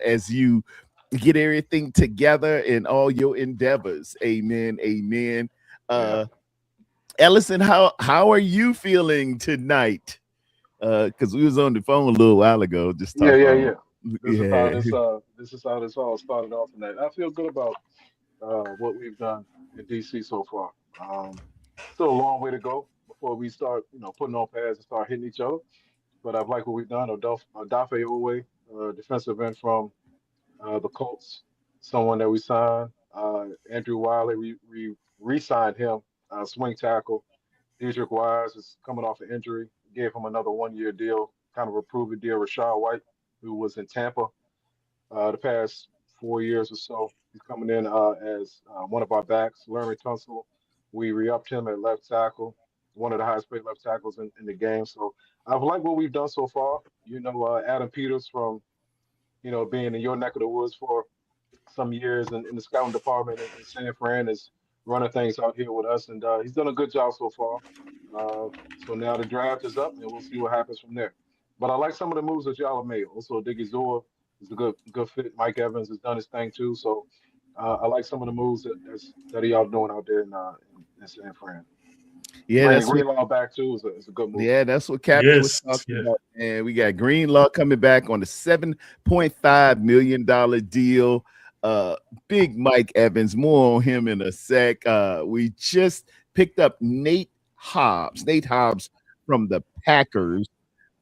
as you get everything together in all your endeavors. Amen. Amen. Yeah. Ellison, how are you feeling tonight? Because we was on the phone a little while ago, just Yeah, yeah, talking. yeah. Yeah. This is how this all started off tonight. I feel good about what we've done in DC so far. Still a long way to go before we start, putting on pads and start hitting each other. But I've liked what we've done. Odafe Owe, defensive end from the Colts, someone that we signed. Andrew Wiley, we re-signed him, swing tackle. Dedrick Wise is coming off an injury. Gave him another 1 year deal, kind of a proven deal. Rashad White, who was in Tampa the past 4 years or so, he's coming in as one of our backs. Larry Tunsil, we re-upped him at left tackle, one of the highest paid left tackles in the game. So I've liked what we've done so far. Adam Peters from being in your neck of the woods for some years in the scouting department in San Fran is running things out here with us, and he's done a good job so far. So now the draft is up, and we'll see what happens from there. But I like some of the moves that y'all have made. Also, Diggy Zor is a good fit. Mike Evans has done his thing too. So I like some of the moves that y'all doing out there in San Fran. Yeah, Bringing that's what Greenlaw back too is a good move. Yeah, that's what Captain was Yes. talking Yeah. about. And we got Greenlaw coming back on a $7.5 million deal. Big Mike Evans, more on him in a sec. We just picked up Nate Hobbs from the Packers.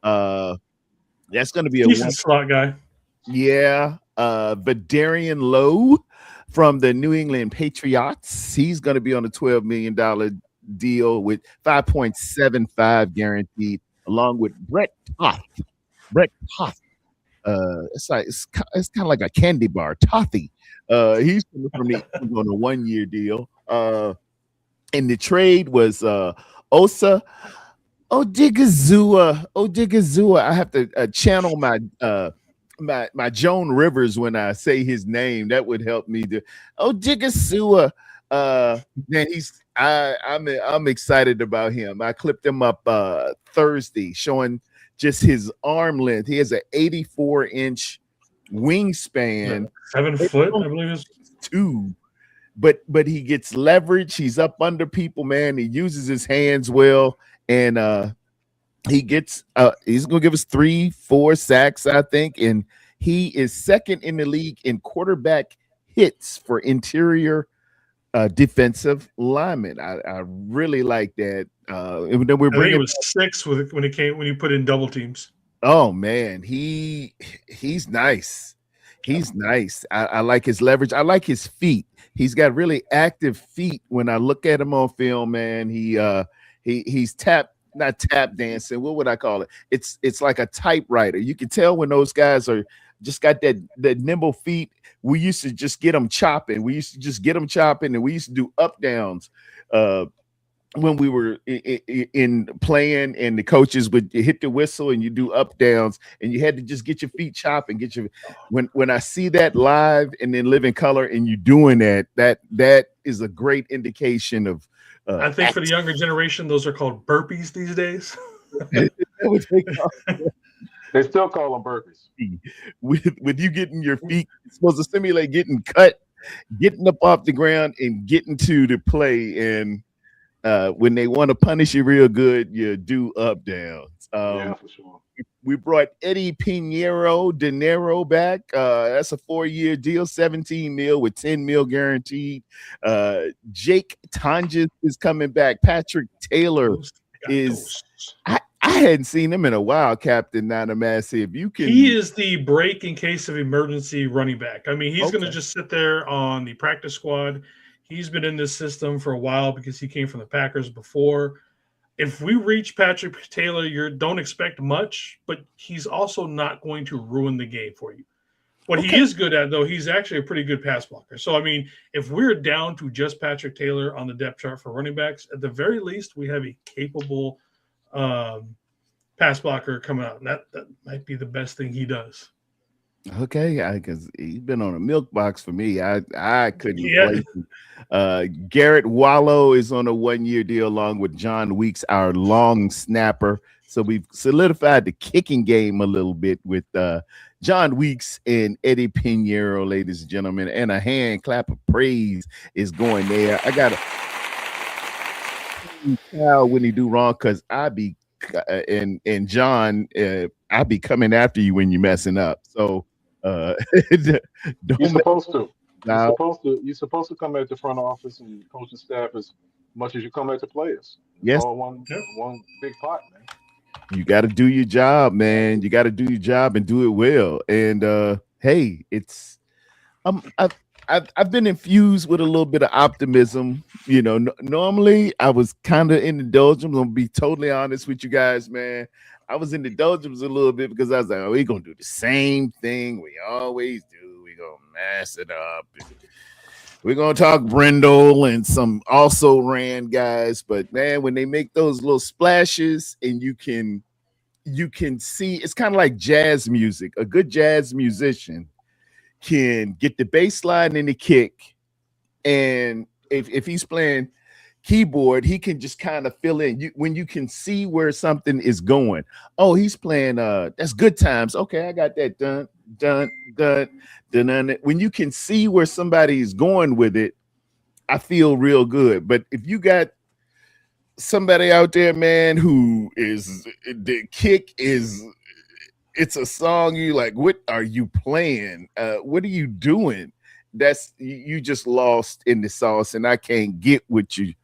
That's going to be a Decent slot guy. yeah. Vadarian Lowe from the New England Patriots. He's going to be on a $12 million deal with 5.75 guaranteed, along with Brett Toth. It's kind of like a candy bar, Tothy. He's coming from the Eagles on a 1 year deal. And the trade was Osa Odigizua. I have to channel my Joan Rivers when I say his name. That would help me to Odigizua. Man, I'm excited about him. I clipped him up Thursday, showing just his arm length. He has an 84-inch wingspan, 7 foot, I believe it's 2. But he gets leverage. He's up under people, man. He uses his hands well, and he's gonna give us 3-4 sacks, I think, and he is second in the league in quarterback hits for interior defensive lineman. I really like that. And then we're I think bringing it was 6 when you put in double teams. Oh man, he's nice. He's nice. I like his leverage. I like his feet. He's got really active feet. When I look at him on film, man, he's not tap dancing. What would I call it? It's like a typewriter. You can tell when those guys are just got that nimble feet. We used to just get them chopping. And we used to do up downs when we were in playing, and the coaches would hit the whistle and you do up downs, and you had to just get your feet chopping. When I see that live and then live in color, and you doing that is a great indication of. I think for the younger generation, those are called burpees these days. They still call them burpees. With you getting your feet, it's supposed to simulate getting cut, getting up off the ground, and getting to the play. And when they want to punish you real good, you do up downs. Yeah, for sure. We brought Eddie Pinheiro De Niro back. That's a 4-year deal, 17 mil with 10 mil guaranteed. Jake Tonjes is coming back. Patrick Taylor is. I hadn't seen him in a while, Captain Nana Massey. If you can, he is the break in case of emergency running back. I mean, he's going to just sit there on the practice squad. He's been in this system for a while because he came from the Packers before. If we reach Patrick Taylor, don't expect much, but he's also not going to ruin the game for you. What he is good at, though, he's actually a pretty good pass blocker. So, I mean, if we're down to just Patrick Taylor on the depth chart for running backs, at the very least, we have a capable pass blocker coming out. And that might be the best thing he does. Okay, because he's been on a milk box for me. I couldn't Yeah, replace him. Garrett Wallow is on a 1 year deal along with John Weeks, our long snapper. So we've solidified the kicking game a little bit with John Weeks and Eddie Pinheiro, ladies and gentlemen. And a hand clap of praise is going there. I got to tell when he do wrong because I be and John, I be coming after you when you messing up. So uh, You're don't mess supposed to. You're out. supposed to. You're supposed to come at the front office and coaching staff as much as you come at the players. It's Yes, all one yep. one big pot, man. you got to do your job, man. You got to do your job and do it well. And hey, it's I've been infused with a little bit of optimism. You know, normally I was kind of in the doldrums. I'm gonna be totally honest with you guys, man. I was in the doldrums a little bit because I was like, oh, we're gonna do the same thing we always do. We're gonna mess it up. We're gonna talk Brindle and some also ran guys, but man, when they make those little splashes and you can see it's kind of like jazz music. A good jazz musician can get the bass line and the kick, and if he's playing keyboard, he can just kind of fill in when you can see where something is going. Oh, he's playing that's good times. Okay, I got that done, done, done, done, done. When you can see where somebody is going with it, I feel real good. But if you got somebody out there, man, who is the kick is it's a song you like, what are you playing? What are you doing? That's you just lost in the sauce, and I can't get what you're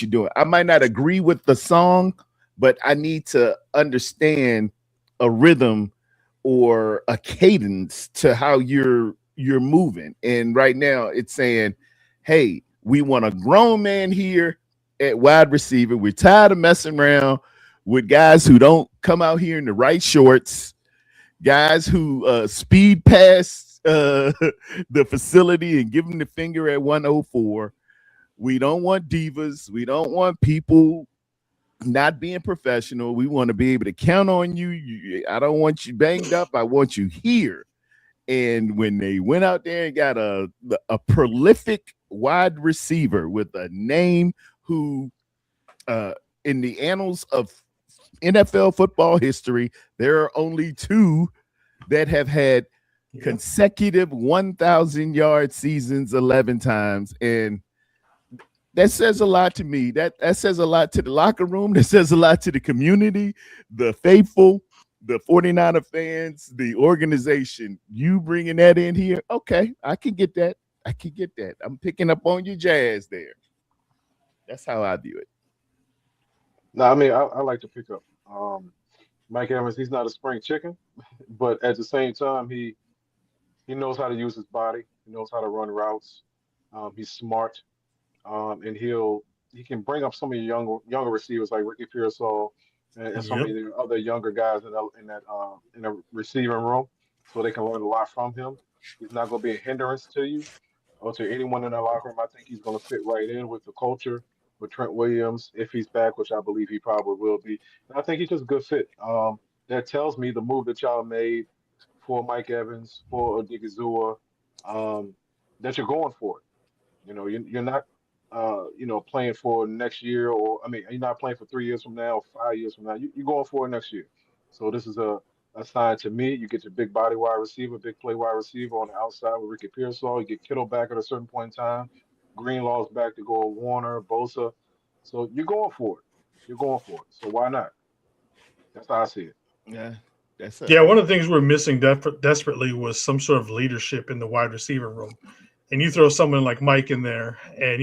doing. I might not agree with the song, but I need to understand a rhythm or a cadence to how you're moving. And right now it's saying, hey, we want a grown man here at wide receiver. We're tired of messing around with guys who don't come out here in the right shorts, guys who speed past the facility and give them the finger at 104. We don't want divas. We don't want people not being professional. We want to be able to count on you. I don't want you banged up. I want you here. And when they went out there and got a prolific wide receiver with a name who, in the annals of NFL football history, there are only two that have had consecutive 1,000-yard seasons 11 times. And that says a lot to me. That says a lot to the locker room. That says a lot to the community, the faithful, the 49er fans, the organization. You bringing that in here. Okay, I can get that. I can get that. I'm picking up on your jazz there. That's how I view it. No, I mean I like to pick up. Mike Evans, he's not a spring chicken, but at the same time, he knows how to use his body. He knows how to run routes. He's smart, and he can bring up some of the younger receivers like Ricky Pearsall and some of Yep. the other younger guys in the receiving room, so they can learn a lot from him. He's not going to be a hindrance to you or to anyone in that locker room. I think he's going to fit right in with the culture with Trent Williams if he's back, which I believe he probably will be. And I think he's just a good fit. That tells me the move that y'all made for Mike Evans, for Odigizua, um, that you're going for it. You're not, playing for next year, or I mean, you're not playing for 3 years from now, or 5 years from now. You're going for it next year. So this is a sign to me. You get your big body wide receiver, big play wide receiver on the outside with Ricky Pearsall. You get Kittle back at a certain point in time. Greenlaw's back to go with Warner, Bosa. So you're going for it. You're going for it. So why not? That's how I see it. Yeah, that's a Yeah, one of the things we're missing desperately was some sort of leadership in the wide receiver room. And you throw someone like Mike in there, and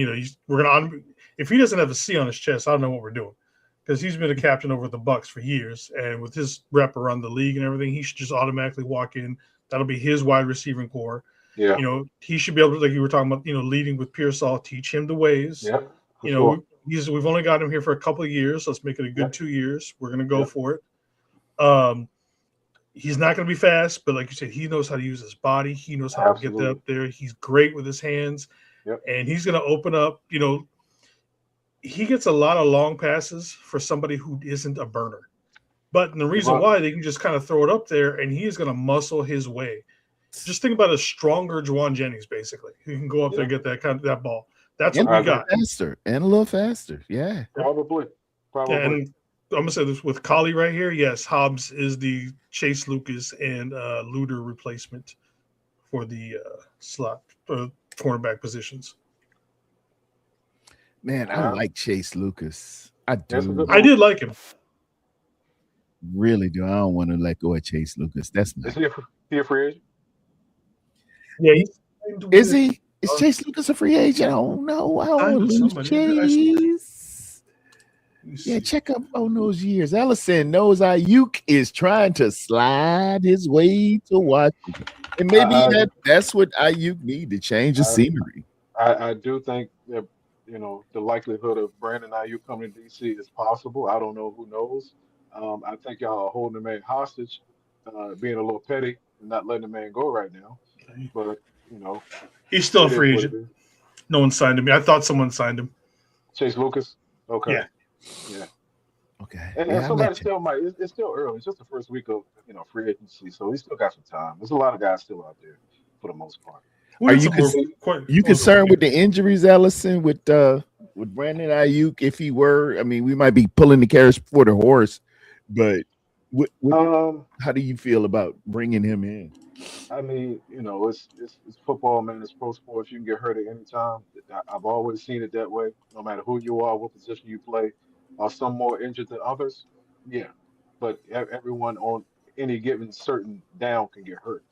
we're gonna if he doesn't have a C on his chest, I don't know what we're doing, because he's been a captain over the Bucks for years, and with his rep around the league and everything, he should just automatically walk in. That'll be his wide receiving core. Yeah. He should be able to, like you were talking about, leading with Pearsall, teach him the ways. Yeah. For sure. We've only got him here for a couple of years. So let's make it a good Yep. 2 years. We're gonna go Yep. for it. He's not going to be fast, but like you said, he knows how to use his body. He knows how to get that up there. He's great with his hands, Yep. and he's going to open up. He gets a lot of long passes for somebody who isn't a burner. But the reason why they can just kind of throw it up there, and he is going to muscle his way. Just think about a stronger Juwan Jennings, basically. He can go up there and get that ball. That's and what we got. A little faster. Yeah. Probably. Yeah, and I'm gonna say this with Collie right here. Yes, Hobbs is the Chase Lucas and Luder replacement for the slot cornerback positions. Man, I like Chase Lucas. I do. I did like him. Really do. I don't want to let go of Chase Lucas. That's not. Is he a free agent? Yeah, is he? Is Chase Lucas a free agent? I don't know. I don't lose Chase. Yeah, check up on those years. Ellison knows Ayuk is trying to slide his way to Washington. And maybe that's what Ayuk need to change the scenery. I do think that, the likelihood of Brandon Ayuk coming to DC is possible. I don't know. Who knows? I think y'all are holding the man hostage, being a little petty and not letting the man go right now. But, he's still a free agent. No one signed him. I thought someone signed him. Chase Lucas? Okay. Yeah. Okay. And somebody still might. It's still early. It's just the first week of free agency, so we still got some time. There's a lot of guys still out there for the most part. Are you concerned with the injuries, Ellison, with Brandon Ayuk? If he were, I mean, we might be pulling the carriage before the horse, but how do you feel about bringing him in? I mean, it's football, man. It's pro sports. You can get hurt at any time. I've always seen it that way. No matter who you are, what position you play, are some more injured than others? Yeah, but everyone on any given certain down can get hurt.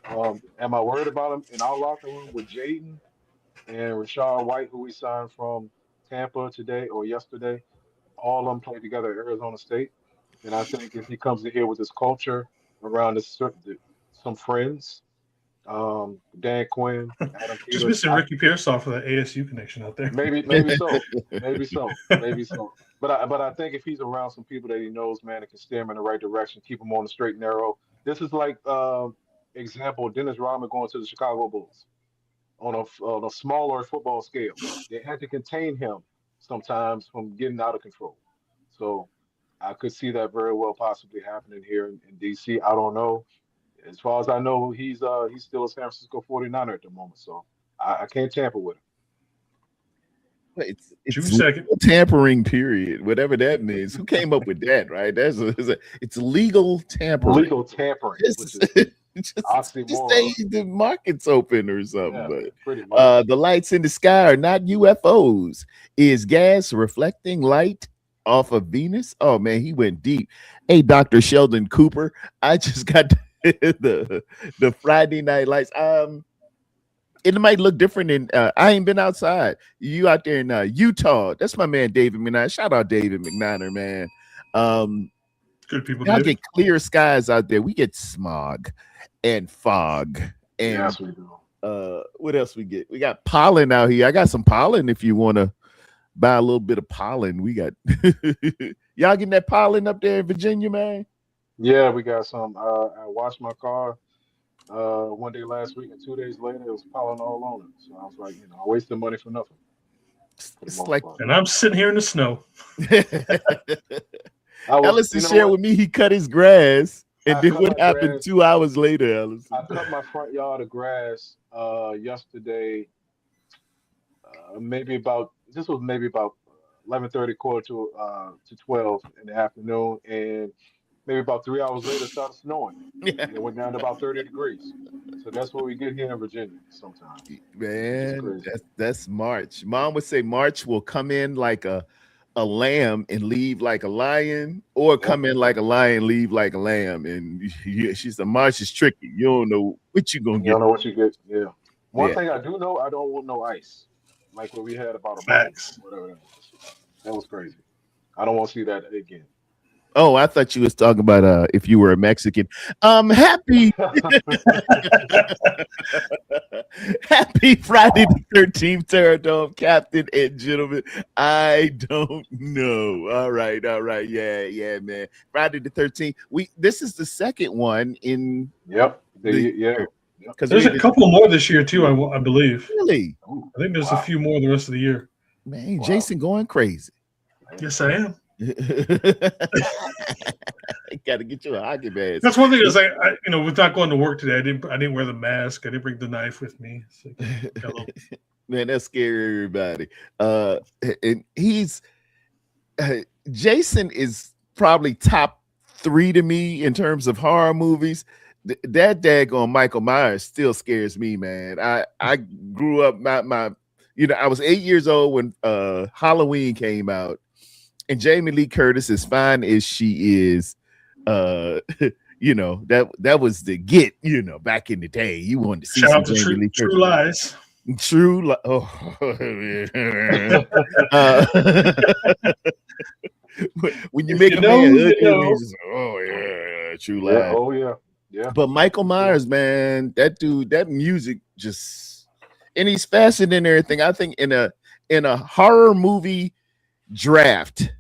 Am I worried about him in our locker room with Jaden and Rashad White, who we signed from Tampa today or yesterday? All of them played together at Arizona State, and I think if he comes in here with his culture around some friends, Dan Quinn, Adam Peters, just missing Ricky Pearsall for the ASU connection out there. Maybe so. But I think if he's around some people that he knows, man, it can steer him in the right direction, keep him on the straight and narrow. This is like example, Dennis Rodman going to the Chicago Bulls on a smaller football scale. They had to contain him sometimes from getting out of control. So I could see that very well possibly happening here in DC. I don't know. As far as I know, he's still a San Francisco 49er at the moment, so I can't tamper with him. It's tampering period, whatever that means. Who came up with that, right? It's legal tampering. Legal tampering. Just say the market's open or something. But the lights in the sky are not UFOs. Is gas reflecting light off of Venus? Oh man, he went deep. Hey, Dr. Sheldon Cooper, I just got the Friday night lights. It might look different in I ain't been outside. You out there in Utah. That's my man David McNiner. Shout out David McNiner, man. Good people. Y'all get clear skies out there. We get smog and fog. And yes, we do. What else we get? We got pollen out here. I got some pollen if you want to buy a little bit of pollen. We got y'all getting that pollen up there in Virginia, man? Yeah, we got some. I washed my car one day last week, and 2 days later, it was pollen all on it. So I was like, I wasted money for nothing. It's like, and I'm sitting here in the snow. Ellison shared with me he cut his grass, and then what happened 2 hours later, Ellison? I cut my front yard of grass yesterday. Maybe about 11:30, quarter to 12 in the afternoon, and maybe about 3 hours later, it started snowing. And it went down to about 30 degrees. So that's what we get here in Virginia sometimes. Man, that's March. Mom would say March will come in like a lamb and leave like a lion, or come in like a lion, leave like a lamb. And she said, March is tricky. You don't know what you're going to get. You don't know what you get. Yeah. One thing I do know, I don't want no ice. Like what we had about a month, whatever that was. That was crazy. I don't want to see that again. Oh, I thought you was talking about if you were a Mexican. Happy Happy Friday the 13th, TARRERDOME captain and gentlemen. I don't know. All right. Yeah, man. Friday the 13th. This is the second one in because there's a couple more this year too, I believe. Really? I think there's a few more the rest of the year. Man, Jason going crazy. Yes, I am. Got to get you a hockey mask. That's one thing. Is with not going to work today, I didn't wear the mask. I didn't bring the knife with me. So, man, that's scary, everybody. And he's Jason is probably top 3 to me in terms of horror movies. That daggone Michael Myers still scares me, man. I grew up I was 8 years old when Halloween came out, and Jamie Lee Curtis, as fine as she is, that was the get, back in the day. You wanted to see shout some out to Jamie Lee True Curtis. Lies. When you make a man ugly, True Lies. Yeah, oh yeah. Yeah. But Michael Myers, man, that dude, that music just, and he's faster than everything. I think in a horror movie draft,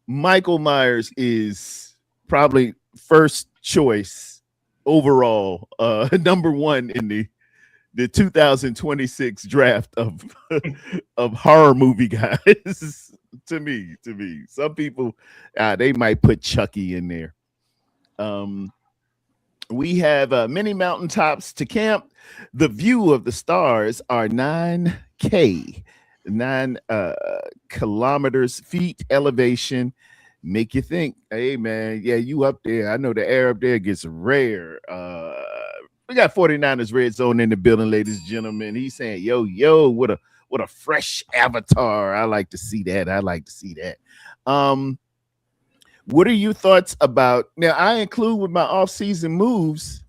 Michael Myers is probably first choice overall, number 1 in the 2026 draft of horror movie guys. to me, some people they might put Chucky in there. We have many mountaintops to camp. The view of the stars are 9 kilometers feet elevation. Make you think, hey man, yeah, you up there. I know the air up there gets rare. We got 49ers Red Zone in the building, ladies and gentlemen. He's saying, yo, what a fresh avatar. I like to see that. What are your thoughts about, now I include with my off-season moves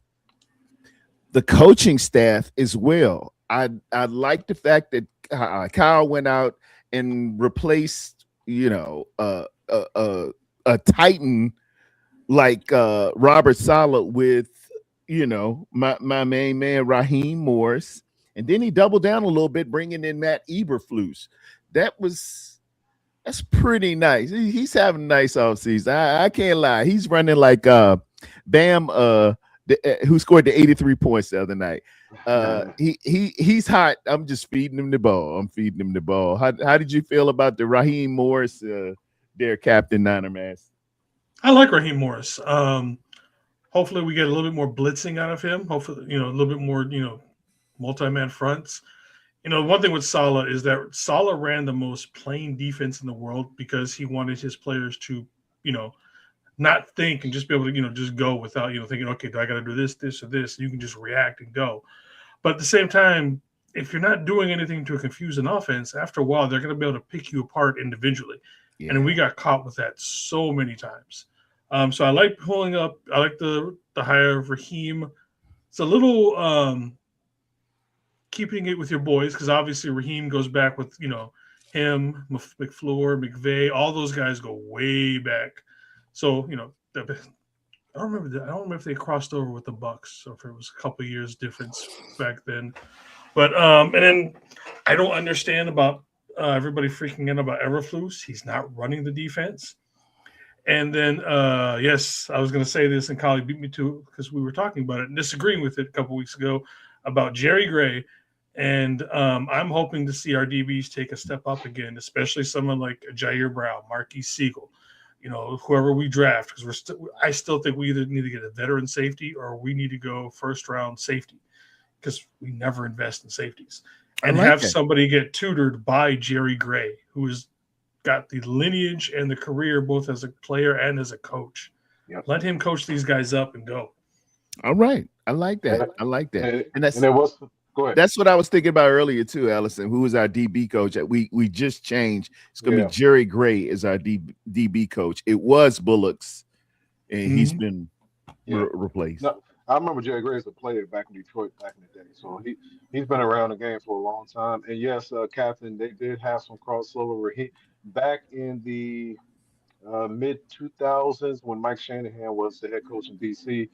the coaching staff as well. I like the fact that Kyle went out and replaced, a Titan like Robert Saleh with, my main man Raheem Morris, and then he doubled down a little bit, bringing in Matt Eberflus. That's pretty nice. He's having a nice offseason. I can't lie. He's running like Bam, who scored the 83 points the other night. He's hot. I'm just feeding him the ball. How did you feel about the Raheem Morris, their captain Niner mask? I like Raheem Morris. Hopefully we get a little bit more blitzing out of him. Hopefully, a little bit more, multi-man fronts. One thing with Saleh is that Saleh ran the most plain defense in the world because he wanted his players to, not think and just be able to, just go without, thinking, okay, do I got to do this, or this? You can just react and go. But at the same time, if you're not doing anything to confuse an offense, after a while, they're going to be able to pick you apart individually. Yeah. And we got caught with that so many times. So I like pulling up. I like the hire of Raheem. It's a little keeping it with your boys, because obviously Raheem goes back with him, McFleur, McVay, all those guys go way back. So I don't remember if they crossed over with the Bucks or if it was a couple years difference back then. But and then I don't understand about everybody freaking out about Eberflus. He's not running the defense. And then, yes, I was going to say this, and Collie beat me to it because we were talking about it and disagreeing with it a couple weeks ago about Jerry Gray. And I'm hoping to see our DBs take a step up again, especially someone like Jair Brown, Marquise Siegel, whoever we draft, because I still think we either need to get a veteran safety or we need to go first-round safety because we never invest in safeties. And have somebody get tutored by Jerry Gray, who has got the lineage and the career both as a player and as a coach. Yep. Let him coach these guys up and go. All right. I like that. Go ahead. That's what I was thinking about earlier too, Allison, who is our DB coach that we just changed. It's going to be Jerry Gray as our DB coach. It was Bullock's, and he's been replaced. No, I remember Jerry Gray as a player back in Detroit back in the day. So he's been around the game for a long time. And yes, Captain, they did have some crossover. Back in the mid 2000s when Mike Shanahan was the head coach in DC,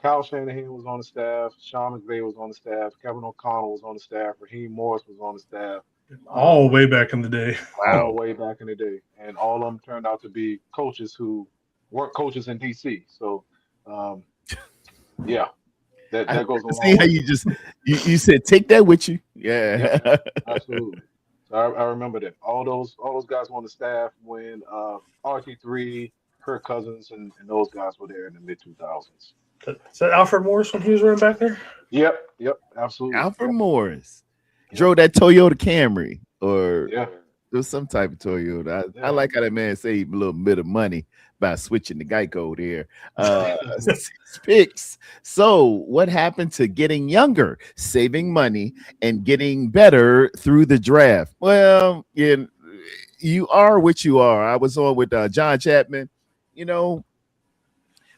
Kyle Shanahan was on the staff, Sean McVay was on the staff, Kevin O'Connell was on the staff, Raheem Morris was on the staff. All way back in the day. All way back in the day. And all of them turned out to be coaches who weren't coaches in DC. So, that goes along. See how you said take that with you. Yeah. Absolutely. I remember that. All those guys on the staff when RT3, Kirk Cousins, and those guys were there in the mid 2000s. Is that Alfred Morris when he was running back there? Yep, absolutely. Alfred Morris Yep, drove that Toyota Camry, or yeah, it was some type of Toyota. I yeah. like how that man saved a little bit of money by switching to Geico there. 6 picks. So, what happened to getting younger, saving money, and getting better through the draft? Well, you are what you are. I was on with John Chapman. You know,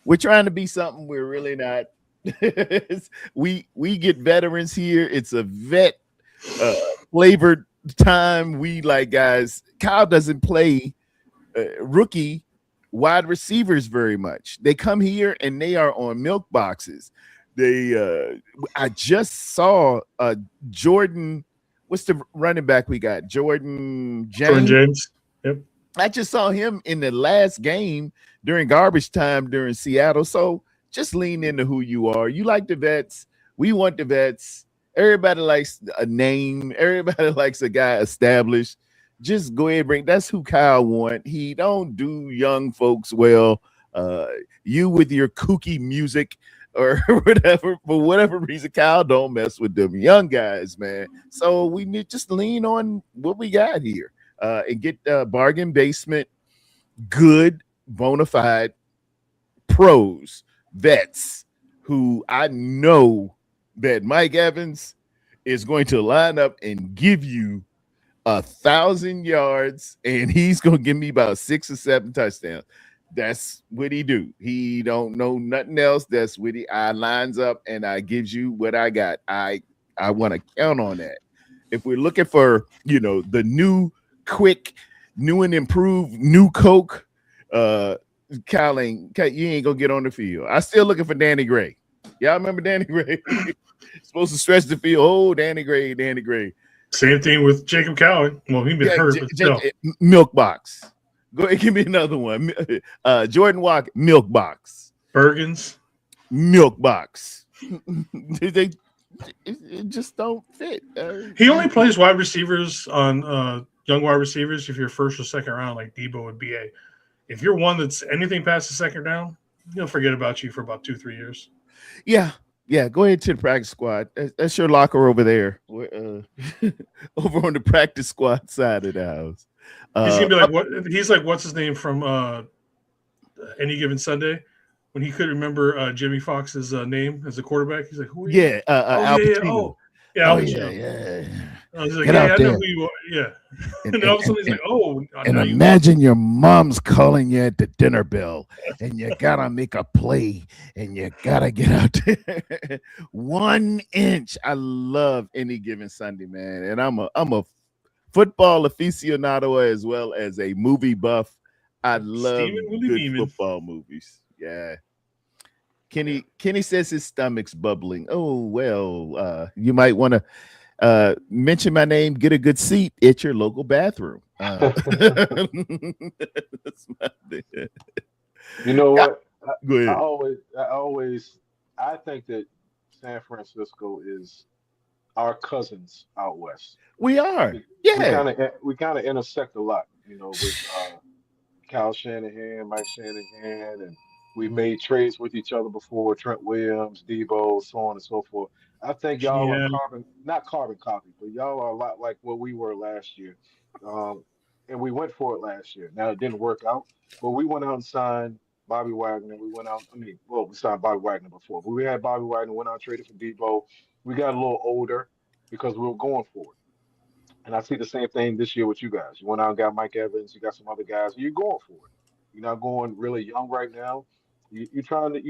we're trying to be something we're really not. we get veterans here. It's a vet uh, flavored time. We like guys. Kyle doesn't play rookie wide receivers very much. They come here and they are on milk boxes. I just saw Jordan. What's the running back we got? Jordan James. Jordan James. Yep. I just saw him in the last game during garbage time during Seattle. So just lean into who you are. You like the vets. We want the vets. Everybody likes a name. Everybody likes a guy established. Just go ahead and bring. That's who Kyle want. He don't do young folks well. You with your kooky music or whatever, for whatever reason, Kyle don't mess with them young guys, man. So we need just lean on what we got here and get bargain basement, good, bona fide pros, vets who I know that Mike Evans is going to line up and give you 1,000 yards, and he's gonna give me about 6 or 7 touchdowns. That's what he do. He don't know nothing else. That's what I lines up and I gives you what I got. I want to count on that. If we're looking for the new, quick, new and improved new Coke, Kyle, you ain't gonna get on the field. I still looking for Danny Gray. Y'all remember Danny Gray? Supposed to stretch the field. Oh, Danny Gray. Same thing with Jacob Cowan. Well, he's been hurt, but still. Milk box. Go ahead, give me another one. Jordan Walker, milk box. Bergens, milk box. It just don't fit. He only plays wide receivers on young wide receivers if you're first or second round, like Debo and BA. If you're one that's anything past the second round, he'll forget about you for about 2-3 years. Yeah, go ahead to the practice squad. That's your locker over there. Over on the practice squad side of the house. He's gonna be like what? He's like what's his name from Any Given Sunday when he couldn't remember Jimmy Fox's name as a quarterback. He's like, who are you? Yeah, Al Pacino. Al Pacino. I was like, Get out I there. know who you are. Yeah. And all of a sudden he's like, oh. And imagine your mom's calling you at the dinner bell, and you gotta make a play, and you gotta get out there. 1 inch. I love Any Given Sunday, man, and I'm a football aficionado as well as a movie buff. I love good football movies. Yeah. Kenny says his stomach's bubbling. Oh well, you might want to mention my name, get a good seat at your local bathroom. You know what? Go ahead. I think that San Francisco is our cousins out west. We are. We kind of intersect a lot, with Kyle Shanahan, Mike Shanahan, and we made trades with each other before, Trent Williams, Debo, so on and so forth. I think y'all are not carbon copy, but y'all are a lot like what we were last year. And we went for it last year. Now it didn't work out, but we went out and signed Bobby Wagner. We signed Bobby Wagner before, but we had Bobby Wagner, went out, traded for Debo. We got a little older because we were going for it. And I see the same thing this year with you guys. You went out and got Mike Evans, you got some other guys, you're going for it. You're not going really young right now. You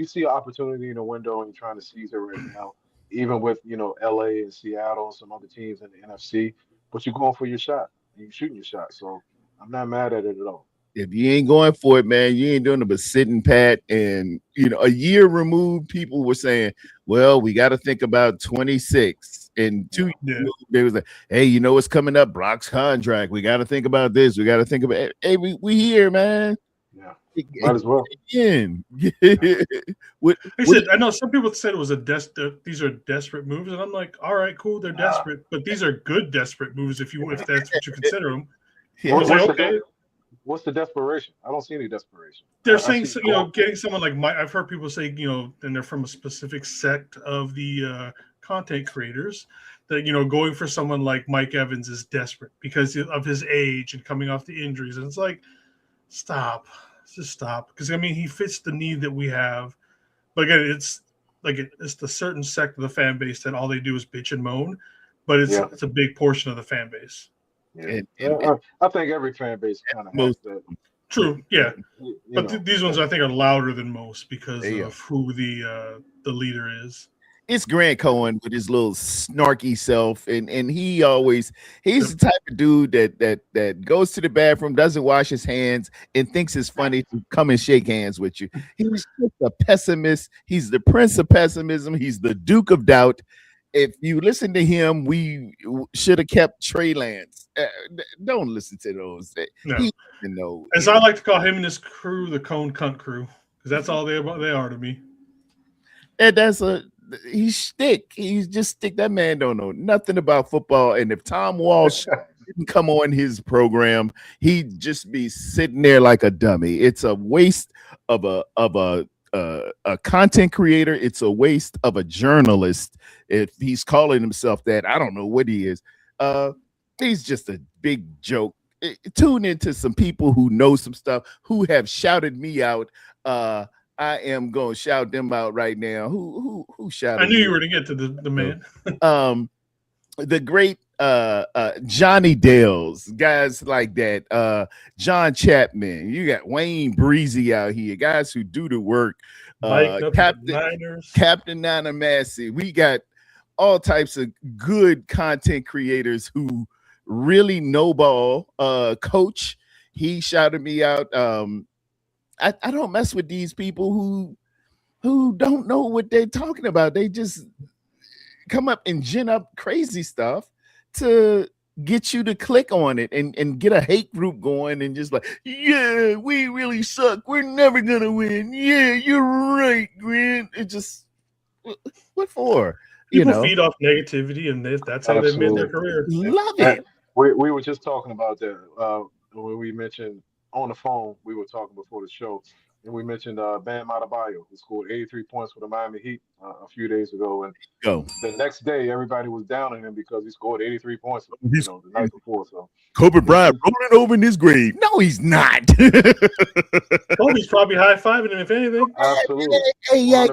see an opportunity in the window and you're trying to seize it right now, even with LA and Seattle and some other teams in the NFC. But you're going for your shot. You're shooting your shot. So I'm not mad at it at all. If you ain't going for it, man, you ain't doing it but sitting pat. And a year removed, people were saying, well, we got to think about 26. And 2 years, they was like, hey, what's coming up? Brock's contract. We got to think about this. We got to think about it. Hey, we here, man. Yeah. Might as well. Again. What, I said, I know some people said it was these are desperate moves, and I'm like, all right, cool, they're desperate, but these are good desperate moves if that's what you consider them. Yeah. I was like, okay. What's the desperation? I don't see any desperation. They're saying, getting someone like Mike. I've heard people say, and they're from a specific sect of the content creators that, going for someone like Mike Evans is desperate because of his age and coming off the injuries. And it's like, stop, just stop. Because, he fits the need that we have. But again, it's the certain sect of the fan base that all they do is bitch and moan, but it's a big portion of the fan base. Yeah. I think every fan base kind of has that. True, yeah, but these ones I think are louder than most because of who the leader is. It's Grant Cohen with his little snarky self, and he's the type of dude that goes to the bathroom, doesn't wash his hands, and thinks it's funny to come and shake hands with you. He's just a pessimist. He's the prince of pessimism. He's the Duke of Doubt. If you listen to him, we should have kept Trey Lance. Don't listen to those. No. As I like to call him and his crew, the Cone Cunt crew, because that's all they are to me. And he's stick. He's just stick. That man don't know nothing about football. And if Tom Walsh didn't come on his program, he'd just be sitting there like a dummy. It's a waste of a content creator. It's a waste of a journalist. If he's calling himself that, I don't know what he is. He's just a big joke. Tune into some people who know some stuff, who have shouted me out. I am going to shout them out right now. Who shouted? I knew you were to get to the man. The great Johnny Dales, guys like that. John Chapman. You got Wayne Breezy out here, guys who do the work. Captain Nana Massey. We got all types of good content creators who really know ball. Coach, he shouted me out. I don't mess with these people who don't know what they're talking about. They just come up and gin up crazy stuff to get you to click on it and get a hate group going and just like, yeah, we really suck. We're never gonna win. Yeah, you're right, Grant. It just, what for? People feed off negativity, and that's how they made their career. Love it. We were just talking about that when we mentioned on the phone. We were talking before the show, and we mentioned Bam Adebayo, who scored 83 points for the Miami Heat a few days ago. And the next day, everybody was down on him because he scored 83 points the night before. So Kobe Bryant rolling over in his grave. No, he's not. Kobe's probably high-fiving him, if anything. Absolutely. Hey,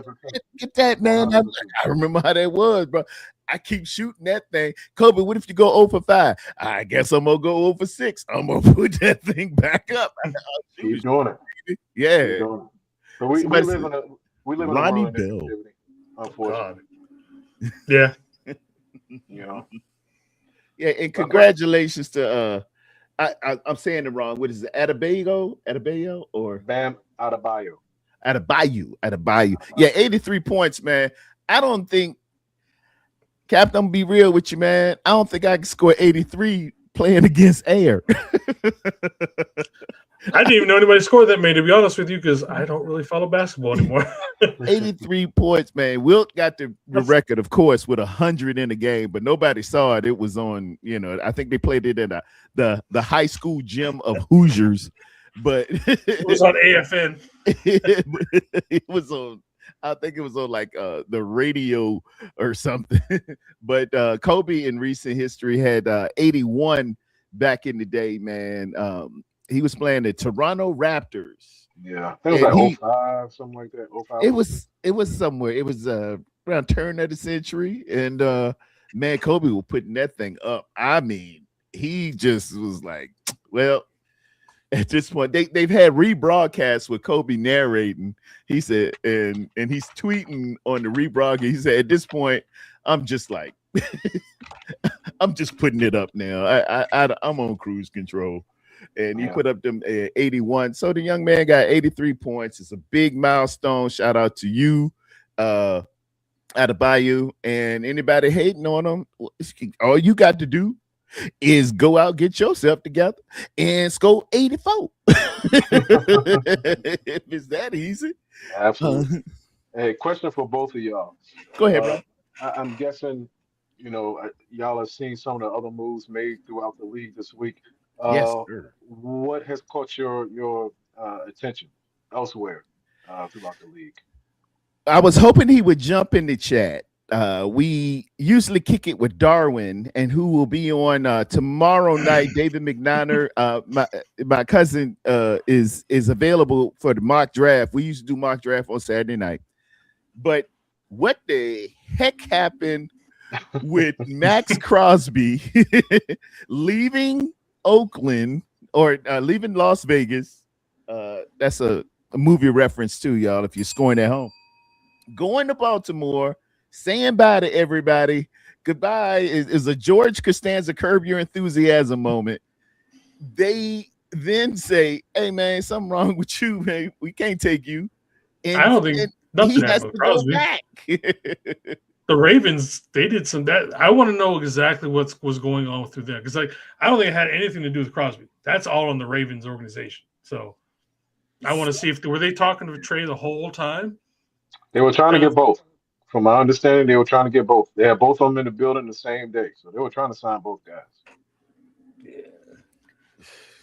get that, man. I remember how that was, bro. I keep shooting that thing. Kobe, what if you go 0 for 5? I guess I'm going to go 0 for 6. I'm going to put that thing back up. Keep doing it. Yeah. Keep doing it. So we live in a world of Bell. Unfortunately. Yeah. Yeah, and congratulations to I'm saying it wrong. What is it? Adebayo or Bam Adebayo. Adebayo. Yeah, 83 points, man. I don't think, Captain, I'm gonna be real with you, man. I don't think I can score 83 playing against air. I didn't even know anybody scored that many, to be honest with you, because I don't really follow basketball anymore. 83 points, man. Wilt got the record, of course, with 100 in the game, but nobody saw it. It was on, I think they played it in the high school gym of Hoosiers, but it was on AFN. It was on, I think it was on like the radio or something. But Kobe in recent history had 81 back in the day, man. He was playing the Toronto Raptors. Yeah, it was like 05, something like that. 05. It was somewhere. It was around turn of the century, and man, Kobe was putting that thing up. I mean, he just was like, well, at this point, they've had rebroadcasts with Kobe narrating. He said, and he's tweeting on the rebroadcast. He said, at this point, I'm just like, I'm just putting it up now. I'm on cruise control. And he put up them 81. So the young man got 83 points. It's a big milestone. Shout out to you, Adebayo. And anybody hating on him, all you got to do is go out, get yourself together, and score 84. If it's that easy. Uh, Absolutely. Hey, question for both of y'all. Go ahead, Uh, bro. I'm guessing, y'all have seen some of the other moves made throughout the league this week. Yes, Uh, sir. what has caught your attention elsewhere throughout the league? I was hoping he would jump in the chat. We usually kick it with Darwin, and who will be on tomorrow night. David McNiner, my cousin, is available for the mock draft. We used to do mock draft on Saturday night. But what the heck happened with Max Crosby leaving Oakland or leaving Las Vegas? That's a movie reference too, y'all. If you're scoring at home, going to Baltimore, saying bye to everybody. Goodbye is a George Costanza Curb Your Enthusiasm moment. They then say, "Hey man, something wrong with you, man. We can't take you." I don't think And nothing he has happened with to go Crosby. back. The Ravens, they did some that. I want to know exactly what was going on through there because I don't think it had anything to do with Crosby. That's all on the Ravens organization. So I want to see if were they talking to Trey the whole time. They were trying to And get both. From my understanding, they were trying to get both. They had both of them in the building the same day, so they were trying to sign both guys.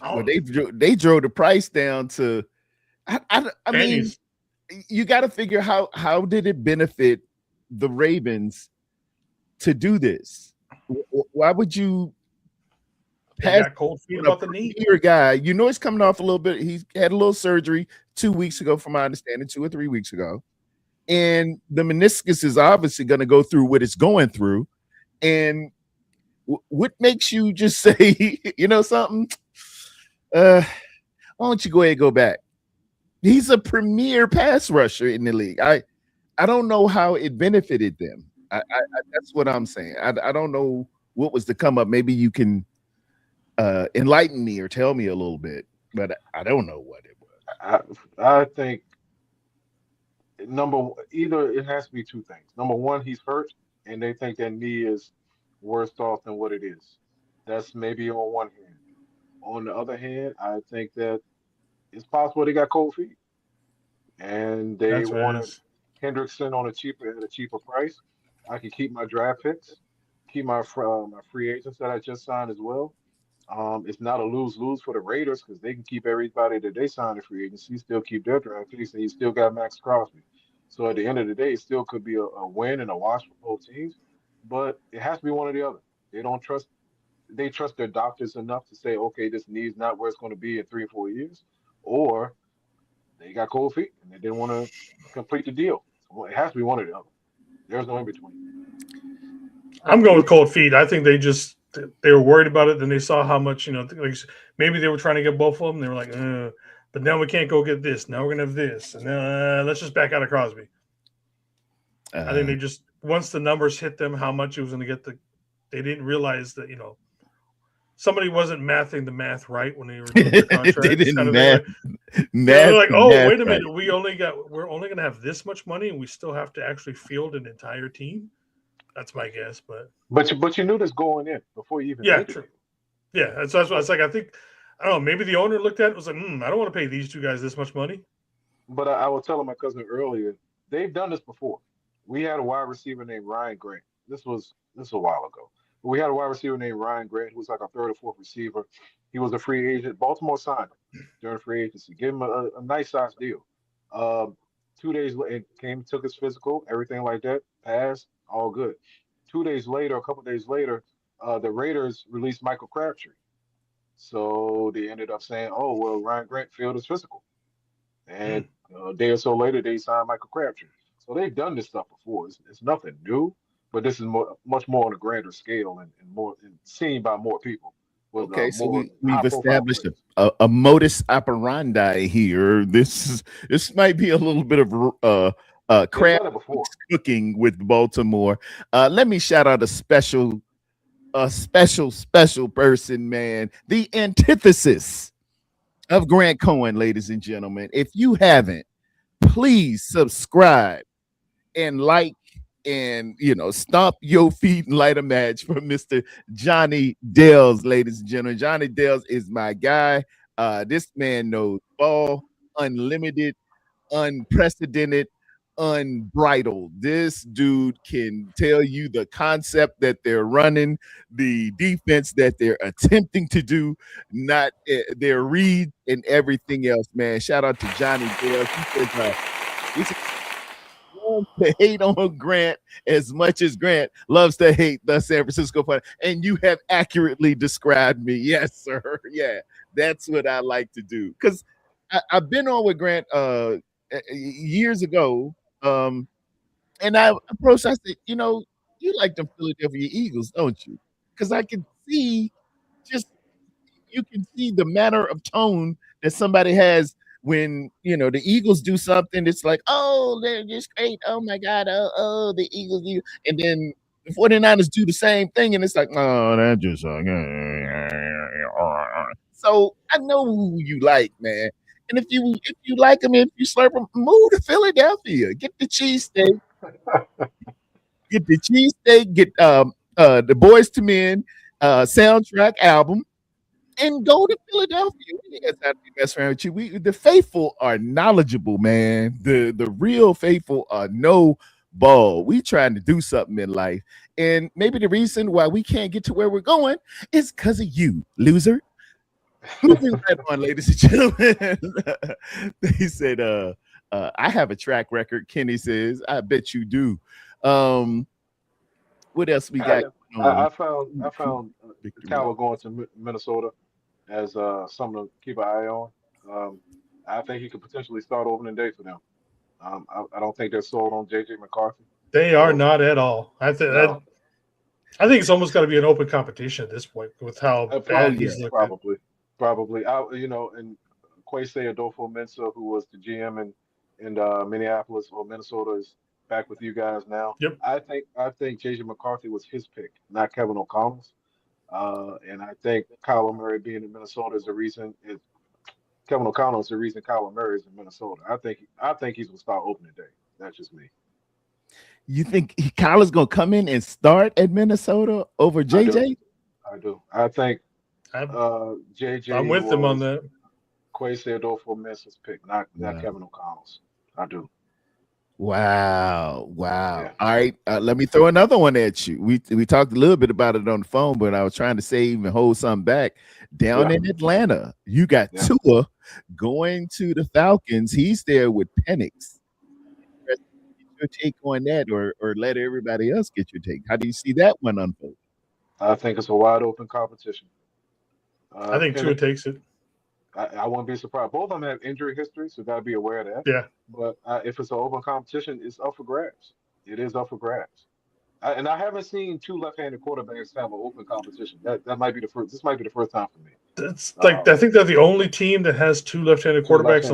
Well, they drove the price down to. I mean, you got to figure how did it benefit the Ravens to do this? Why would you pass got cold feet about the knee? Your guy, you know, he's coming off a little bit. He had a little surgery 2 weeks ago, from my understanding, 2 or 3 weeks ago, and the meniscus is obviously going to go through what it's going through. And what makes you just say, you know, something? Why don't you go ahead and go back? He's a premier pass rusher in the league. I don't know how it benefited them. That's what I'm saying. I don't know what was to come up. Maybe you can enlighten me or tell me a little bit, but I don't know what it was. I think either it has to be two things. Number one, he's hurt, and they think that knee is worse off than what it is. That's maybe on one hand. On the other hand, I think that it's possible they got cold feet and they That's what it wanted is. Hendrickson on at a cheaper price. I can keep my draft picks, keep my free agents that I just signed as well. It's not a lose-lose for the Raiders because they can keep everybody that they signed in free agency, still keep their draft picks, and you still got Max Crosby. So at the end of the day, it still could be a win and a wash for both teams, but it has to be one or the other. They don't trust they trust their doctors enough to say, okay, this knee's not where it's going to be in 3 or 4 years, or they got cold feet and they didn't want to complete the deal. So it has to be one or the other. There's no in between. I'm going with cold feet. I think they were worried about it. Then they saw how much, like maybe they were trying to get both of them. They were like, but now we can't go get this. Now we're gonna have this, and let's just back out of Crosby. I think they just once the numbers hit them, how much it was going to get they didn't realize that somebody wasn't mathing the math right when they were doing the contract. They didn't they're like, oh, wait a minute, right. we're only going to have this much money, and we still have to actually field an entire team. That's my guess, but you knew this going in before you even made true. Yeah, that's what it's like. I think I don't know. Maybe the owner looked at it and was like, I don't want to pay these two guys this much money. But I was telling my cousin earlier, they've done this before. We had a wide receiver named Ryan Grant. This was a while ago. But we had a wide receiver named Ryan Grant who was like a third or fourth receiver. He was a free agent. Baltimore signed him during free agency, gave him a nice size deal. 2 days later, came, took his physical, everything like that, passed, all good. 2 days later, a couple days later, the Raiders released Michael Crabtree. So they ended up saying, "Oh well, Ryan Grant failed his physical," and a day or so later, they signed Michael Crabtree. So they've done this stuff before. It's nothing new, but this is much more on a grander scale and more and seen by more people with Okay, so more we've high-profile established players. a modus operandi here. This might be a little bit of They've crab done it before. cooking with Baltimore. Let me shout out a special person, man. The antithesis of Grant Cohen, ladies and gentlemen. If you haven't, please subscribe and like and stomp your feet and light a match for Mr. Johnny Dales, ladies and gentlemen. Johnny Dales is my guy. This man knows ball, unlimited, unprecedented, unbridled. This dude can tell you the concept that they're running, the defense that they're attempting to do, not their read and everything else, man. Shout out to Johnny Dales. He's to hate on Grant as much as Grant loves to hate the San Francisco 49ers. And you have accurately described me. Yes, sir. Yeah, that's what I like to do. Because I've been on with Grant years ago. And I approached, I said, you like them Philadelphia Eagles, don't you? Because I can see you can see the manner of tone that somebody has when the Eagles do something. It's like, oh, they're just great. Oh my God, oh the Eagles, and then the 49ers do the same thing, and it's like, oh, that just so I know who you like, man. And if you like them, if you slurp them, move to Philadelphia. Get the cheesesteak. Get the cheesesteak. Get the Boys to Men soundtrack album. And go to Philadelphia. We ain't got time to be messing around with you. The faithful are knowledgeable, man. The real faithful are no ball. We trying to do something in life. And maybe the reason why we can't get to where we're going is because of you, loser. Moving right on, ladies and gentlemen. They said, I have a track record, Kenny says. I bet you do. What else we got? I found Cal going to Minnesota as something to keep an eye on. I think he could potentially start opening day for them. I don't think they're sold on JJ McCarthy. They are not at all. I No. think it's almost got to be an open competition at this point with how bad he's looked at. Probably. And Kwesi Adolfo-Mensah, who was the GM in Minneapolis or Minnesota, is back with you guys now. Yep. I think JJ McCarthy was his pick, not Kevin O'Connell's. And I think Kyler Murray being in Minnesota is the reason. Kevin O'Connell is the reason Kyler Murray is in Minnesota. I think he's gonna start opening day. That's just me. You think Kyler's gonna come in and start at Minnesota over JJ? I do. I think JJ. I'm with them on that. Kwesi Adolfo-Mensah's pick, not Kevin O'Connell's. I do. Wow. Yeah. All right. Let me throw another one at you. We talked a little bit about it on the phone, but I was trying to save and hold something back. Down in Atlanta, you got Tua going to the Falcons. He's there with Penix. Get your take on that, or let everybody else get your take. How do you see that one unfold? I think it's a wide open competition. I think Tua takes it. I wouldn't be surprised. Both of them have injury history, so got to be aware of that. Yeah. But if it's an open competition, it's up for grabs. It is up for grabs. And I haven't seen two left-handed quarterbacks have an open competition. That might be the first. This might be the first time for me. That's like I think they're the only team that has two left-handed quarterbacks.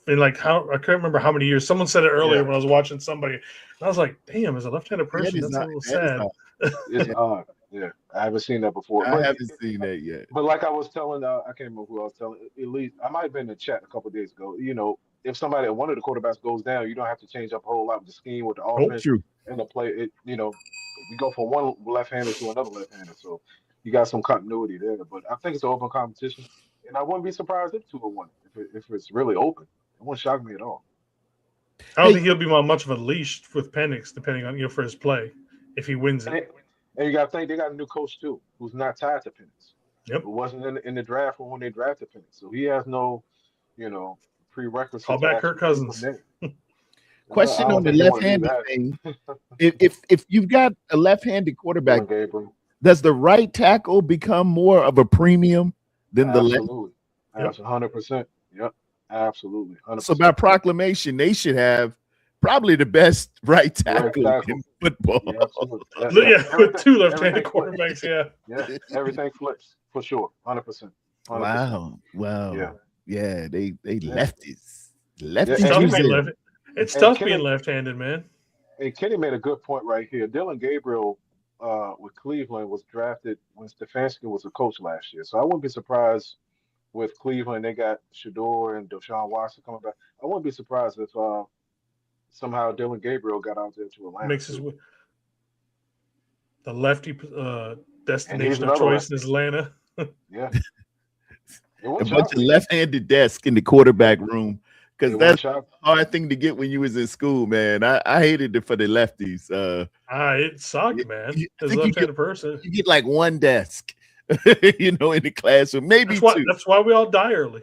In how I can't remember how many years. Someone said it earlier when I was watching somebody, and I was like, "Damn, as a left-handed person, that's a little sad." It's odd. Yeah, I haven't seen that before. I haven't seen that yet. But like I was telling, I can't remember who I was telling. Elite, I might have been in the chat a couple of days ago. If one of the quarterbacks goes down, you don't have to change up a whole lot with the scheme, with the offense, and the play. We go from one left-handed to another left-handed, so you got some continuity there. But I think it's an open competition, and I wouldn't be surprised if 2-1 if it's really open. It wouldn't shock me at all. I don't think he'll be on much of a leash with Penix, depending on for his play, if he wins it. And you got to think they got a new coach too, who's not tied to Penix. Yep. Who wasn't in the draft when they drafted Penix, so he has no, prerequisites. Call back Kirk Cousins. Question on the left-handed thing: if you've got a left-handed quarterback, does the right tackle become more of a premium than the left? Absolutely, 100%. Yep, absolutely. 100%. So by proclamation, they should have probably the best right tackle in football. With two left-handed quarterbacks. Yeah, everything flips for sure, 100%. Wow. Yeah, they lefties. It's tough being left-handed, man. And Kenny made a good point right here. Dylan Gabriel with Cleveland was drafted when Stefanski was a coach last year. So I wouldn't be surprised with Cleveland. They got Shador and Deshaun Watson coming back. I wouldn't be surprised if somehow Dylan Gabriel got out there to Atlanta Makes his too, the lefty and he's destination of another choice in lefty. Atlanta. Yeah, it A won't bunch shock of me. left-handed desks in the quarterback room, It because won't that's shock a hard thing to get when you was in school, man. I hated it for the lefties. It y- sucked, man. I As a think left-handed person, you get like one desk, in the classroom, maybe two. that's why we all die early.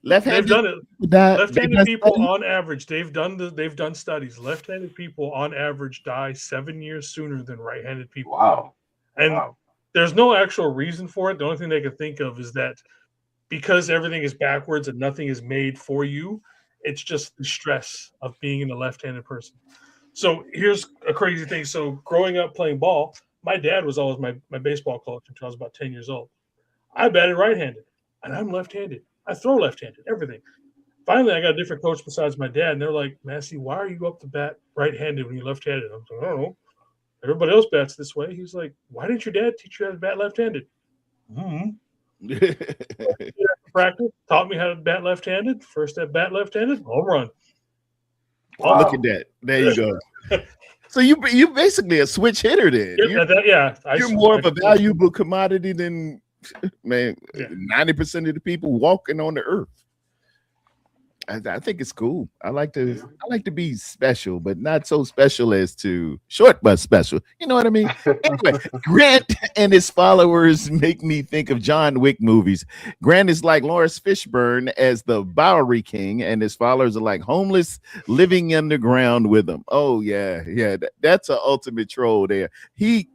They've Left-handed done it. people die. They Left-handed done people, studies. on average, they've done studies. Left-handed people, on average, die 7 years sooner than right-handed me. people. Wow, And wow. there's no actual reason for it. The only thing they can think of is that because everything is backwards and nothing is made for you, it's just the stress of being a left-handed person. So here's a crazy thing. So growing up playing ball, my dad was always my baseball coach until I was about 10 years old. I batted right-handed, and I'm left-handed. I throw left-handed, everything. Finally, I got a different coach besides my dad, and they're like, Massey, why are you up to bat right-handed when you're left-handed? I was like, I don't know. Everybody else bats this way. He's like, why didn't your dad teach you how to bat left-handed? Mm-hmm. Practice taught me how to bat left-handed. First at bat left-handed, home run. Look at Wow. that. There you go. So you basically a switch hitter then. You're more of a valuable commodity than, man, 90% of the people walking on the earth. I think it's cool. I like to be special, but not so special as to short but special. You know what I mean? Anyway, Grant and his followers make me think of John Wick movies. Grant is like Lawrence Fishburne as the Bowery King, and his followers are like homeless living underground with him. Oh yeah, that's an ultimate troll there. He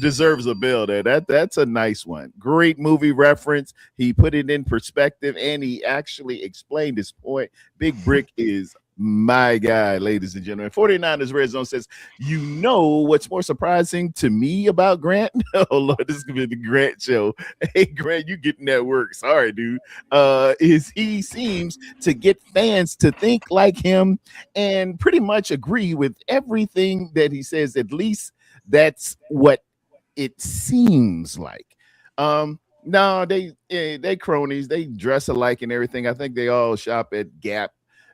deserves a bill there. That's a nice one. Great movie reference. He put it in perspective and he actually explained his point. Big Brick is my guy, ladies and gentlemen. 49ers Red Zone says, you know what's more surprising to me about Grant? Oh Lord, this is gonna be the Grant show. Hey Grant, you getting that work. Sorry, dude. Is he seems to get fans to think like him and pretty much agree with everything that he says. At least that's what it seems like. No, they cronies, they dress alike and everything. I think they all shop at Gap,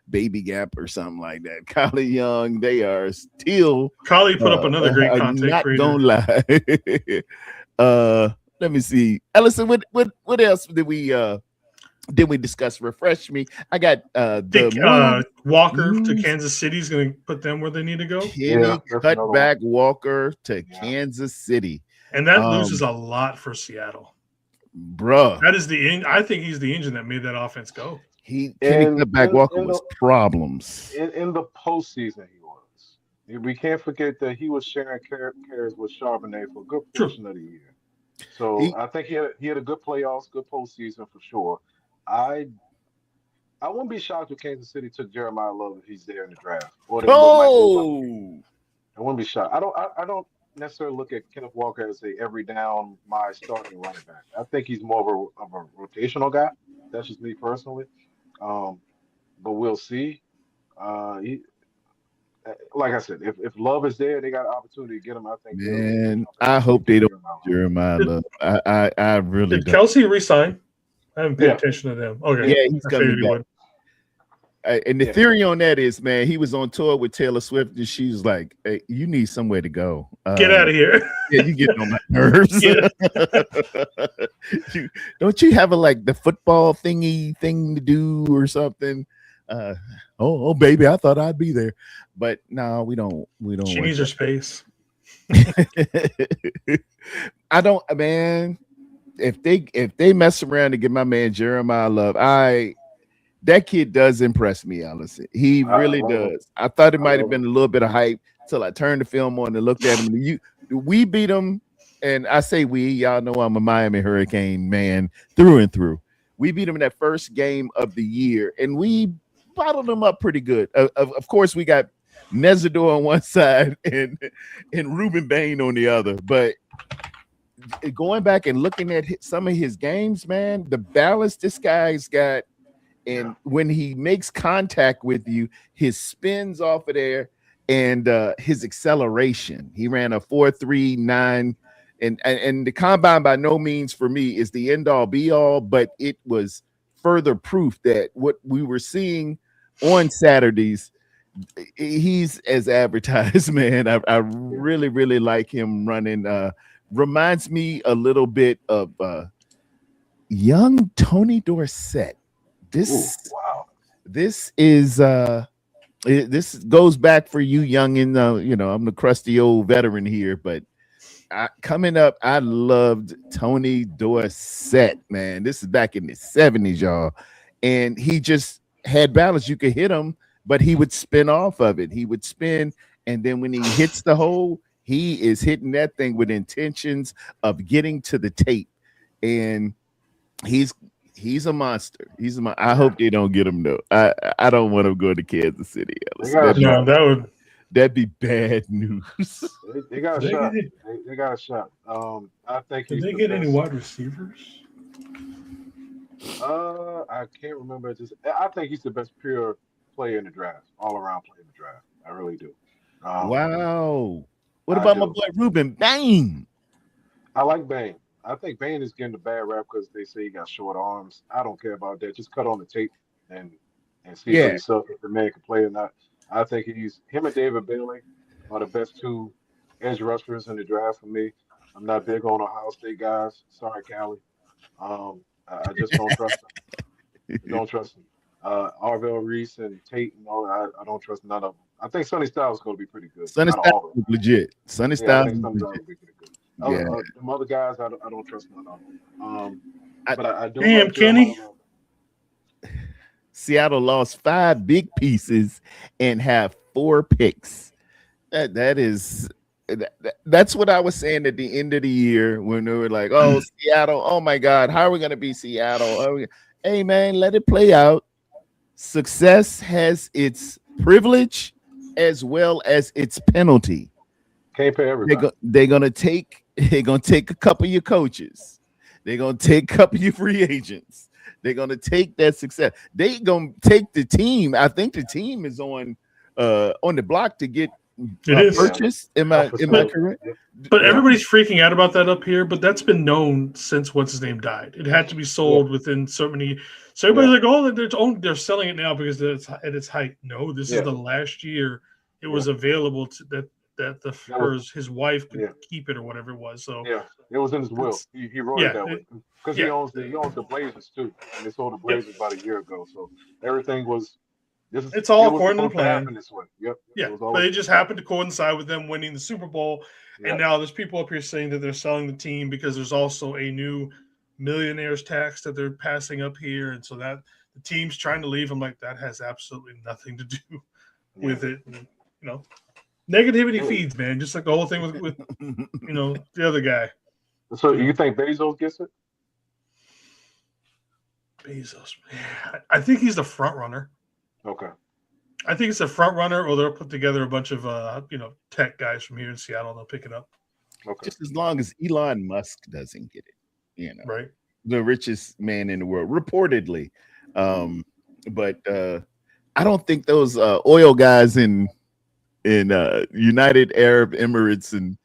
Baby Gap, or something like that. Kylie Young, they are still Kali put up another great content not creator. gonna lie. Let me see. Ellison, what else did we discuss? Refresh me. I got Walker to Kansas City is going to put them where they need to go. Kenny Cutback Walker to Kansas City. And that loses a lot for Seattle. Bruh. That is I think he's the engine that made that offense go. Kenny Cutback Walker was problems. In the postseason, he was. We can't forget that he was sharing carries with Charbonnet for a good portion of the year. So I think he had a good playoffs, good postseason for sure. I wouldn't be shocked if Kansas City took Jeremiah Love if he's there in the draft. Or I wouldn't be shocked. I don't necessarily look at Kenneth Walker as every down my starting running back. I think he's more of a rotational guy. That's just me personally. But we'll see. Like I said, if Love is there, they got an opportunity to get him. I think. Man, I hope they don't Jeremiah Love. I really did Kelsey resign? I haven't paid attention to them. Okay, yeah, he's coming back. And the theory on that is, man, he was on tour with Taylor Swift, and she was like, "Hey, you need somewhere to go. Get out of here." Yeah, you getting on my nerves. Don't you have the football thing to do or something? Oh, baby, I thought I'd be there, but no, we don't. She needs her space. I don't, man. If they mess around to get my man Jeremiah Love, that kid does impress me, Allison. He really does. I thought it might have been a little bit of hype till I turned the film on and looked at him. We beat him, and I say we. Y'all know I'm a Miami Hurricane man through and through. We beat him in that first game of the year, and we bottled him up pretty good. Of course, we got Nezador on one side and Ruben Bain on the other, but going back and looking at some of his games, man, the balance this guy's got. And when he makes contact with you, his spins off of there and his acceleration. He ran a 4.39, and the combine by no means for me is the end all be all, but it was further proof that what we were seeing on Saturdays, he's as advertised, man. I Yeah. really like him running. Reminds me a little bit of young Tony Dorsett. Ooh, This wow. this is this goes back for you young and I'm the crusty old veteran here, but coming up, I loved Tony Dorsett, man. This is back in the 70s, y'all. And he just had balance. You could hit him, but he would spin off of it. He would spin. And then when he hits the hole, he is hitting that thing with intentions of getting to the tape. And he's a monster. I Yeah. hope they don't get him though. I don't want him going to Kansas City. They Ellis. got a shot. That'd be bad news. They got a Did they shot. get it? They got a shot. I think Did he's they the get any best. wide receivers? I can't remember. Just I think he's the best pure player in the draft, all around player in the draft. I really do. Um, Wow. What I about my do. boy Ruben? Bang. I like Bane. I think Bane is getting a bad rap because they say he got short arms. I don't care about that. Just cut on the tape and see for Yeah. yourself if the man can play or not. I think he's him and David Bailey are the best two edge rushers in the draft for me. I'm not big on Ohio State guys. Sorry, Callie. I just don't trust them. I don't trust them. Arvell Reese and Tate and all that, I don't trust none of them. I think Sonny Styles is going to be pretty good. Sonny Not Styles all of them. is legit. Sonny Yeah, I Styles think is Sonny Styles legit. will be pretty good. Yeah. Them other guys, I don't trust none of them. I, But I do Damn, like Jeremiah Kenny. Love. Seattle lost 5 big pieces and have 4 picks. That's what I was saying at the end of the year when they were like, "Oh, Seattle! Oh my God, how are we going to be Seattle?" Hey man, let it play out. Success has its privilege as well as its penalty. Can't pay everybody. They're gonna take a couple of your coaches. They're gonna take a couple of your free agents. They're gonna take that success. They gonna take the team. I think the team is on the block to get It is. purchased. Am I correct? Yeah. But Yeah. everybody's freaking out about that up here. But that's been known since what's his name died. It had to be sold within so many. So everybody's like, "Oh, they're selling it now because it's at its height." No, this is the last year it was available to that his wife could keep it or whatever it was. So Yeah, it was in his will. He wrote it that way because he owns the Blazers too, and they sold the Blazers about a year ago. So everything was. It's all it was according to the supposed plan. happen this way. Yep. Yeah, but it just happened to coincide with them winning the Super Bowl, and now there's people up here saying that they're selling the team because there's also a new millionaires tax that they're passing up here, and so that the team's trying to leave. I'm like, that has absolutely nothing to do with it. And, negativity feeds, man. Just like the whole thing with the other guy. So you think Bezos gets it? Bezos, man. I think he's the front runner. Okay. I think it's a front runner, or they'll put together a bunch of tech guys from here in Seattle and they'll pick it up. Okay. Just as long as Elon Musk doesn't get it, right? The richest man in the world, reportedly. But I don't think those oil guys in United Arab Emirates, and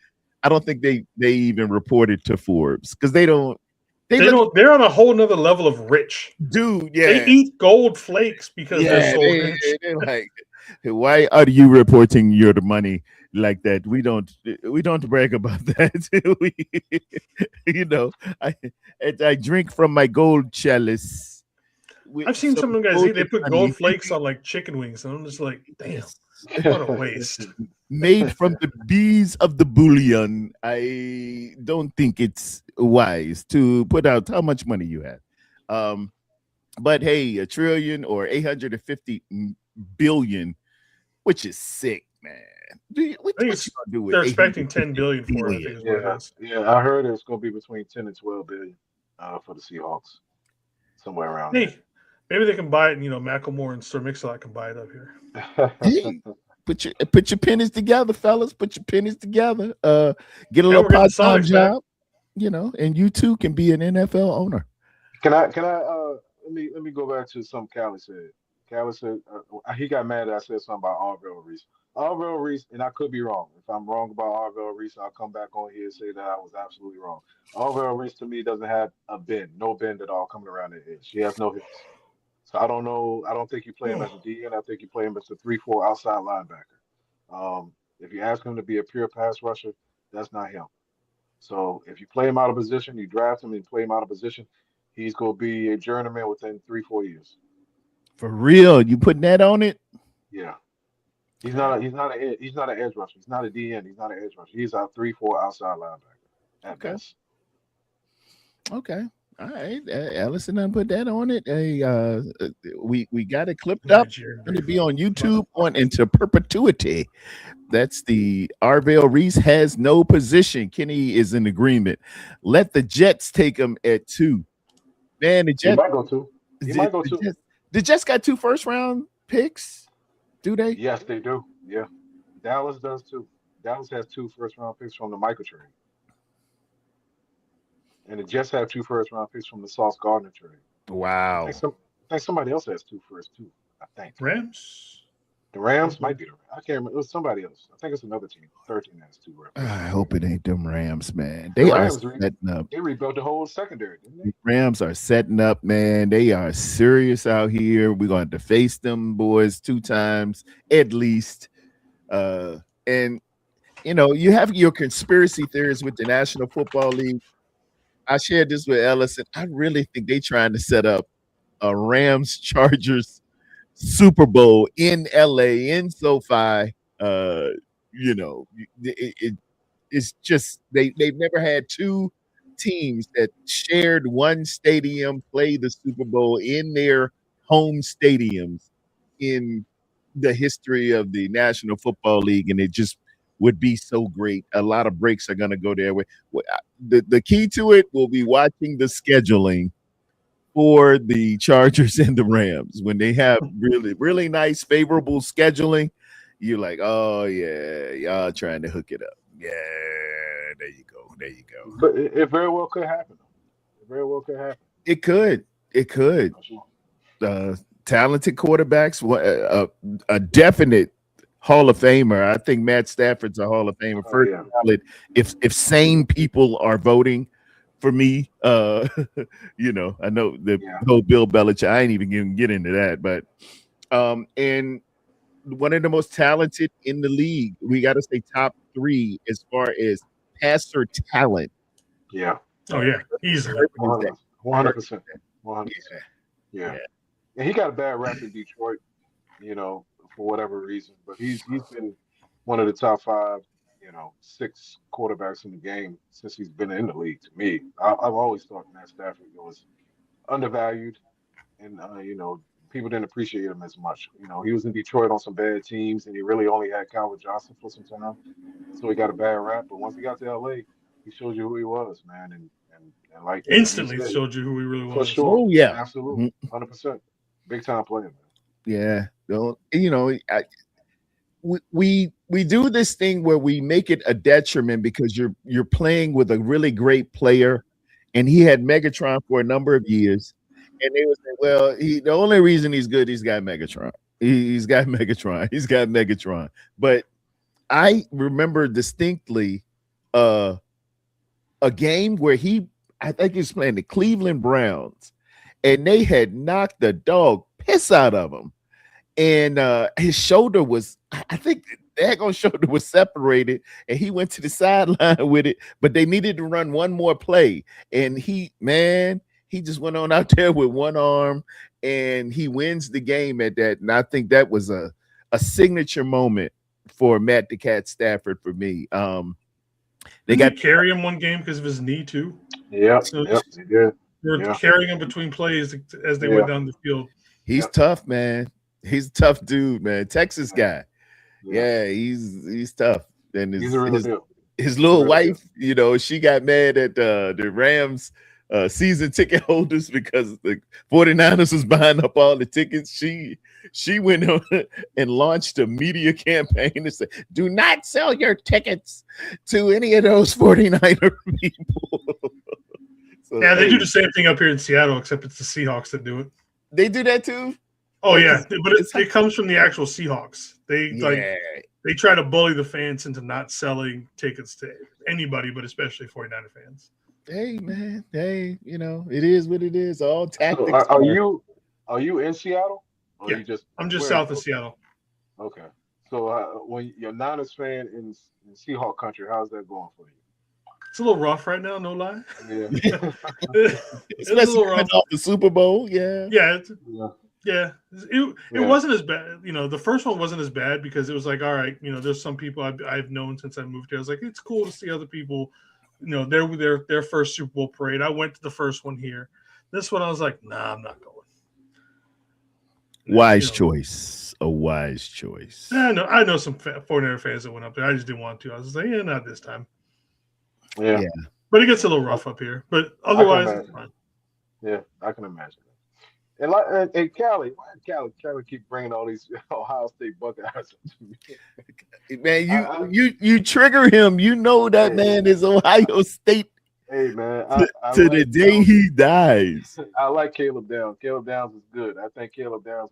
I don't think they even reported to Forbes because they don't. They're on a whole nother level of rich, dude. Yeah, they eat gold flakes because they're so rich. They're like, why are you reporting your money like that? We don't brag about that. I drink from my gold chalice. I've seen some of them guys eat. They put gold flakes on like chicken wings, and I'm just like, damn, what a waste. Made from the bees of the bullion. I don't think it's wise to put out how much money you have. But hey, $1 trillion or 850 billion, which is sick, man. What you gonna do with they're expecting 10 billion for it, I think is what it is. Yeah, I heard it's going to be between 10 and 12 billion for the Seahawks, somewhere around there. Maybe they can buy it, Macklemore and Sir Mix-a-Lot can buy it up here. Hey, put your pennies together, fellas. Put your pennies together. Get a little part-time job, and you too can be an NFL owner. Can I let me go back to something Callie said. Callie said he got mad that I said something about Arvell Reese. Arvell Reese, and I could be wrong. If I'm wrong about Arvell Reese, I'll come back on here and say that I was absolutely wrong. Arvell Reese to me doesn't have a bend, no bend at all coming around the edge. He has no hips. So I don't know. I don't think you play him as a DN. I think you play him as a 3-4 outside linebacker. If you ask him to be a pure pass rusher, that's not him. So if you play him out of position, you draft him and play him out of position, he's going to be a journeyman within 3-4 years. For real, you putting that on it? Yeah, he's not an edge rusher. He's not a DN. He's not an edge rusher. He's a 3-4 outside linebacker at Okay. best. Okay. All right. Allison done put that on it. Hey, we got it clipped up. It's going to be on YouTube on into perpetuity. That's the Arvell Reese has no position. Kenny is in agreement. Let the Jets take him at 2. Man, the Jets He might go 2. He might go 2. The Jets got 2 first-round picks, do they? Yes, they do. Yeah, Dallas does too. Dallas has 2 first-round picks from the Michael trade, and the Jets have 2 first-round picks from the Sauce Gardner trade. Wow. I think somebody else has 2 first too. I think Rams. the Rams might be the Rams. I can't remember. It was somebody else. I think it's another team. 13 has 2 Rams. I hope it ain't them Rams, man. The They Rams are setting up. They rebuilt the whole secondary, didn't they? Rams are setting up, man. They are serious out here. We're going to face them boys 2 times at least. And you have your conspiracy theories with the National Football League. I shared this with Ellison. I really think they're trying to set up a Rams Chargers Super Bowl in LA, in SoFi. It's just they've never had 2 teams that shared one stadium play the Super Bowl in their home stadiums in the history of the National Football League, and it just would be so great. A lot of breaks are going to go there. The key to it will be watching the scheduling for the Chargers and the Rams. When they have really, really nice, favorable scheduling, you're like, oh, yeah, y'all trying to hook it up. Yeah, there you go. There you go. But it very well could happen. It very well could happen. It could. It could. Talented quarterbacks, a definite Hall of Famer. I think Matt Stafford's a Hall of Famer. First ballot. If sane people are voting for me, I know the whole Bill Belichick. I ain't even gonna get into that, but and one of the most talented in the league. We got to say top 3 as far as passer talent. Yeah. Oh yeah, easily. 100%. 100%. Yeah. And he got a bad rap in Detroit, for whatever reason. But he's been one of the top 5, 6 quarterbacks in the game since he's been in the league. To me, I've always thought Matt Stafford was undervalued, and people didn't appreciate him as much. He was in Detroit on some bad teams, and he really only had Calvin Johnson for some time, so he got a bad rap. But once he got to LA, he showed you who he was, man, and like instantly showed you who he really was. For sure. Oh yeah, absolutely, 100%, big time player, man. Yeah, we do this thing where we make it a detriment because you're playing with a really great player, and he had Megatron for a number of years, and they would say, well, the only reason he's good, he's got Megatron. He's got Megatron. He's got Megatron. But I remember distinctly a game where I think he was playing the Cleveland Browns, and they had knocked the dog piss out of him. And his shoulder was, I think the daggone shoulder was separated, and he went to the sideline with it, but they needed to run one more play. And he just went on out there with one arm, and he wins the game at that. And I think that was a signature moment for Matt the Cat Stafford for me. They got carry him one game because of his knee too. Yeah, they were carrying him between plays as they went down the field. He's tough, man. He's a tough dude, man. Texas guy. Yeah, he's tough. And his little wife, she got mad at the Rams season ticket holders because the 49ers was buying up all the tickets. She went on and launched a media campaign and said, do not sell your tickets to any of those 49er people. So, yeah, they do the same thing up here in Seattle, except it's the Seahawks that do it. They do that too? Oh, yeah, but it comes from the actual Seahawks. They try to bully the fans into not selling tickets to anybody, but especially 49er fans. Hey, man. Hey, it is what it is. All tactics. So are you Are you in Seattle? Or Yeah, you just I'm just where? south of Seattle. Okay. So when you're Niners fan in Seahawk country, how's that going for It's a little rough right now, no lie. you? Yeah. It's a Especially little coming rough. off the Super Bowl. Yeah. Yeah, Yeah. yeah. It Yeah. wasn't as bad. The first one wasn't as bad because it was like, all right, there's some people I've known since I moved here. I was like, it's cool to see other people, their first Super Bowl parade. I went to the first one here. This one I was like, nah, I'm not going. Wise choice. A wise choice. I know some 49er fans that went up there. I just didn't want to. I was like, yeah, not this time. Yeah. But it gets a little rough up here. But I can otherwise, it's imagine. fine. Yeah, I can imagine. And like and Cali, why Cali keep bringing all these Ohio State Buckeyes to me? Man, you trigger him. You know that Hey, man is Ohio State hey man, I to the like day he dies. I like Caleb Downs. Caleb Downs is good. I think Caleb Downs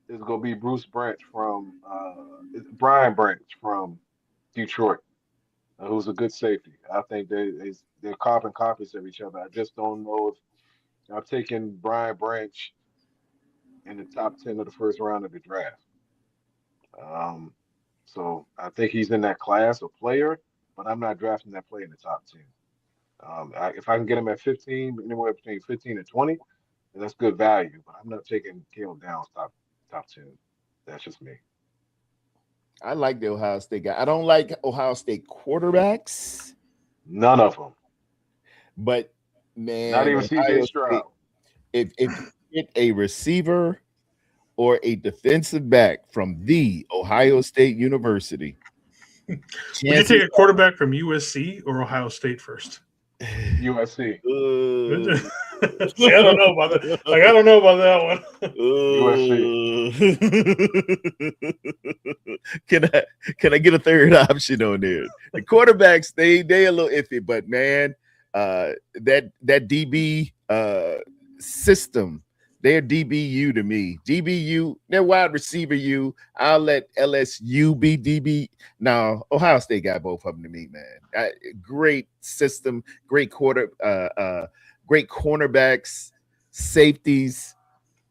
is gonna be Bruce Branch from Brian Branch from Detroit, who's a good safety. I think they're carbon copies of each other. I just don't know if I'm taking Brian Branch in the top 10 of the first round of the draft. Um, so I think he's in that class of player, but I'm not drafting that player in the top 10. If I can get him at 15, anywhere between 15 and 20, then that's good value. But I'm not taking Caleb Downs top 10. That's just me. I like the Ohio State guy. I don't like Ohio State quarterbacks, None of them. but Not man, even CJ Ohio Stroud. State, if you get a receiver or a defensive back from the Ohio State University, Would you take a quarterback from USC or Ohio State first? USC. See, I don't know about that. Like, I don't know about that one. USC. Can I get a third option on there? The quarterbacks, they a little iffy, but man, that DB system, they're DBU to me. DBU, they're wide receiver U. I'll let LSU be DB. Now, Ohio State got both of them to me, man. Great system, great great cornerbacks, safeties,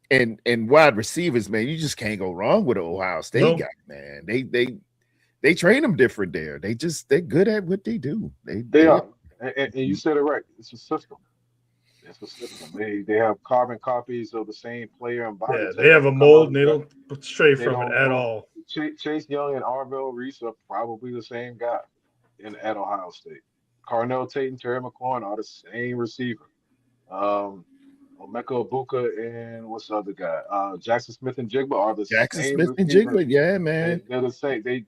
and wide receivers, man. You just can't go wrong with an Ohio State guy, man. They train them different there. They're good at what they do. They are. And you said it right. It's a system. It's a system. They have carbon copies of the same player and body. Yeah, they have a mold and they don't stray from it at all. Chase Young and Arvell Reese are probably the same guy at Ohio State. Carnell Tate and Terry McLaurin are the same receiver. Omeka Ibuka and what's the other guy? Jackson Smith and Jigba are the Jackson same Smith and receiver. Jigba, yeah, man. They're the same. They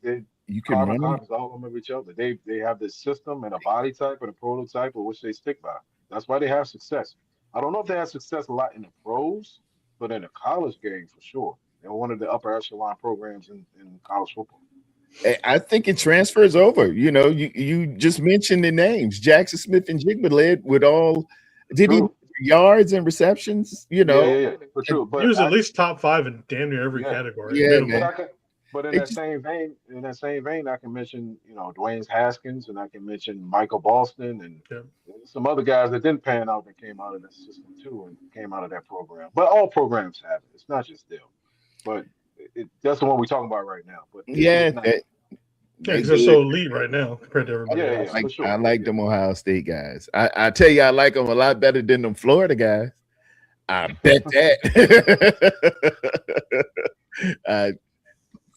you can carbon run copies all of each other. They have this system and a body type and a prototype of which they stick by. That's why they have success. I don't know if they have success a lot in the pros, but in the college game for sure. They're one of the upper echelon programs in college football. I think it transfers over. You just mentioned the names. Jackson Smith and Jigba led with all he yards and receptions, Yeah, for sure. But he was at least top 5 in damn near every category. Yeah, but in that same vein, I can mention, Dwayne Haskins, and I can mention Michael Boston and some other guys that didn't pan out that came out of that system too and came out of that program. But all programs have it. It's not just them. But that's the one we're talking about right now. But they're so elite right now compared to everybody else. For sure. I like them Ohio State guys. I tell you, I like them a lot better than them Florida guys. I bet that.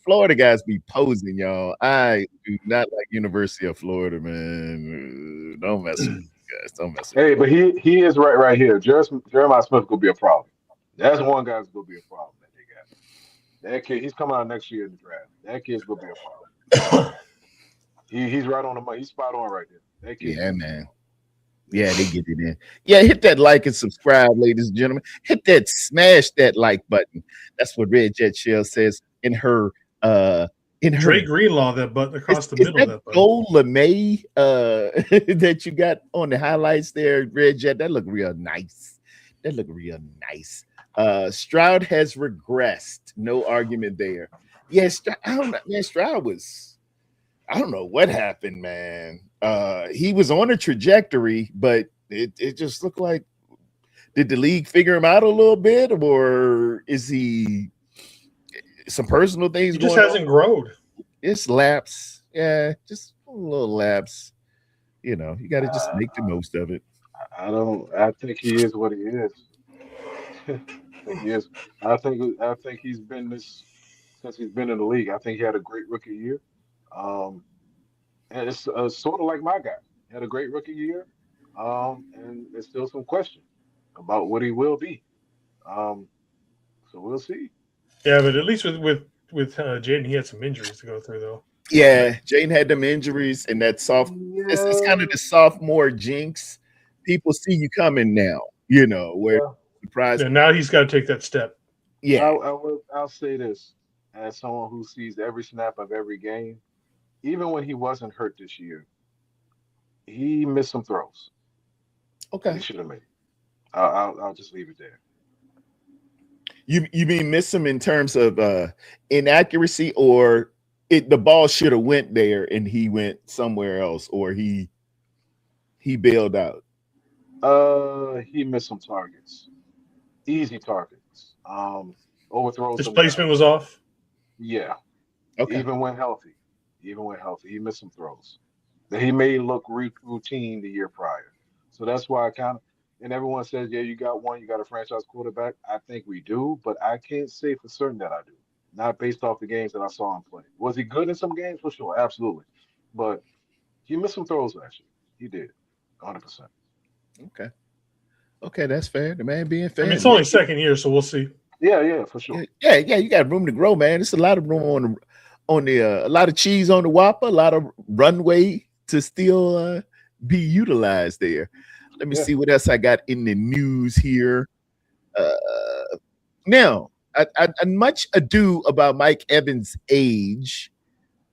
Florida guys be posing, y'all. I do not like University of Florida, man. Don't mess with these guys. Don't mess with Hey, but he is right here. Jeremiah Smith will be a problem. That's one guy's gonna be a problem that they got. That kid, he's coming out next year in the draft. That kid's gonna be a problem. He's right on the money. He's spot on right there. That kid, man. Yeah, they get it in. Yeah, hit that like and subscribe, ladies and gentlemen. Smash that like button. That's what Red Jet Shell says in her Dre Greenlaw, that button across the middle of that button. Gold LeMay that you got on the highlights there, Red Jet. That look real nice. Stroud has regressed. No argument there. Yes, I don't know, man. Stroud was, I don't know what happened, man. He was on a trajectory, but it just looked like Did the league figure him out a little bit, or is he some personal things He just going hasn't on? grown. It's lapse. Yeah, just a little lapse. You know, you got to just make the most of it. I don't. I think he is what he is. I think he is. I think he's been this since he's been in the league. I think he had a great rookie year. Um, and it's sort of like my guy. He had a great rookie year. And there's still some question about what he will be. Um, so we'll see. Yeah, but at least with Jaden, he had some injuries to go through though. Yeah, Jane had them injuries and that soft. It's kind Yeah, of the sophomore jinx. People see you coming now. You know where yeah. surprise. And now he's got to take that step. Yeah. I'll say this as someone who sees every snap of every game. Even when he wasn't hurt this year, he missed some throws that he Okay. should have made. I'll just leave it there. You mean miss him in terms of inaccuracy, or the ball should have went there and he went somewhere else, or he bailed out. He missed some targets, easy targets. Overthrows His them now. placement was off. Yeah, Okay. even when healthy, he missed some throws that he made look routine the year prior. So that's why I kind of. And everyone says, yeah, you got one, you got a franchise quarterback. I think we do, but I can't say for certain that I do. Not based off the games that I saw him play. Was he good in some games? For sure, absolutely. But he missed some throws last year. He did, 100%. Okay. Okay, that's fair. The man being I mean, fair. it's only second year, so we'll see. Yeah, yeah, for Yeah, sure. yeah, yeah. You got room to grow, man. It's a lot of room on the a lot of cheese on the Whopper, a lot of runway to still be utilized there. Let me Yeah. see what else I got in the news here. Uh, now, I much ado about Mike Evans' age,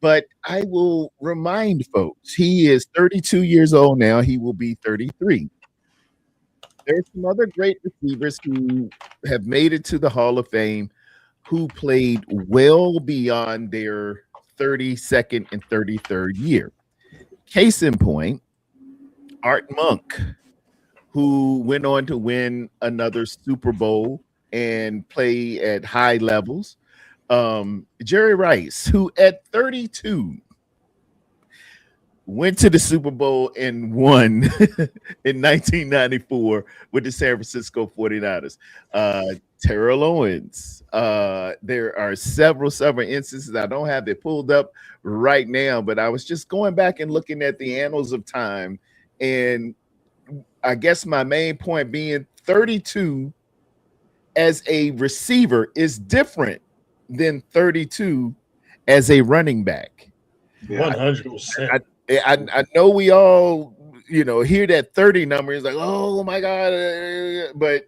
but I will remind folks he is 32 years old now. He will be 33. There's some other great receivers who have made it to the Hall of Fame who played well beyond their 32nd and 33rd year. Case in point, Art Monk, who went on to win another Super Bowl and play at high levels. Jerry Rice, who at 32 went to the Super Bowl and won in 1994 with the San Francisco 49ers. Terrell Owens. There are several instances. I don't have it pulled up right now, but I was just going back and looking at the annals of time. And I guess my main point being 32 as a receiver is different than 32 as a running back. Yeah, 100%. I know we all, hear that 30 number is like, oh my God. But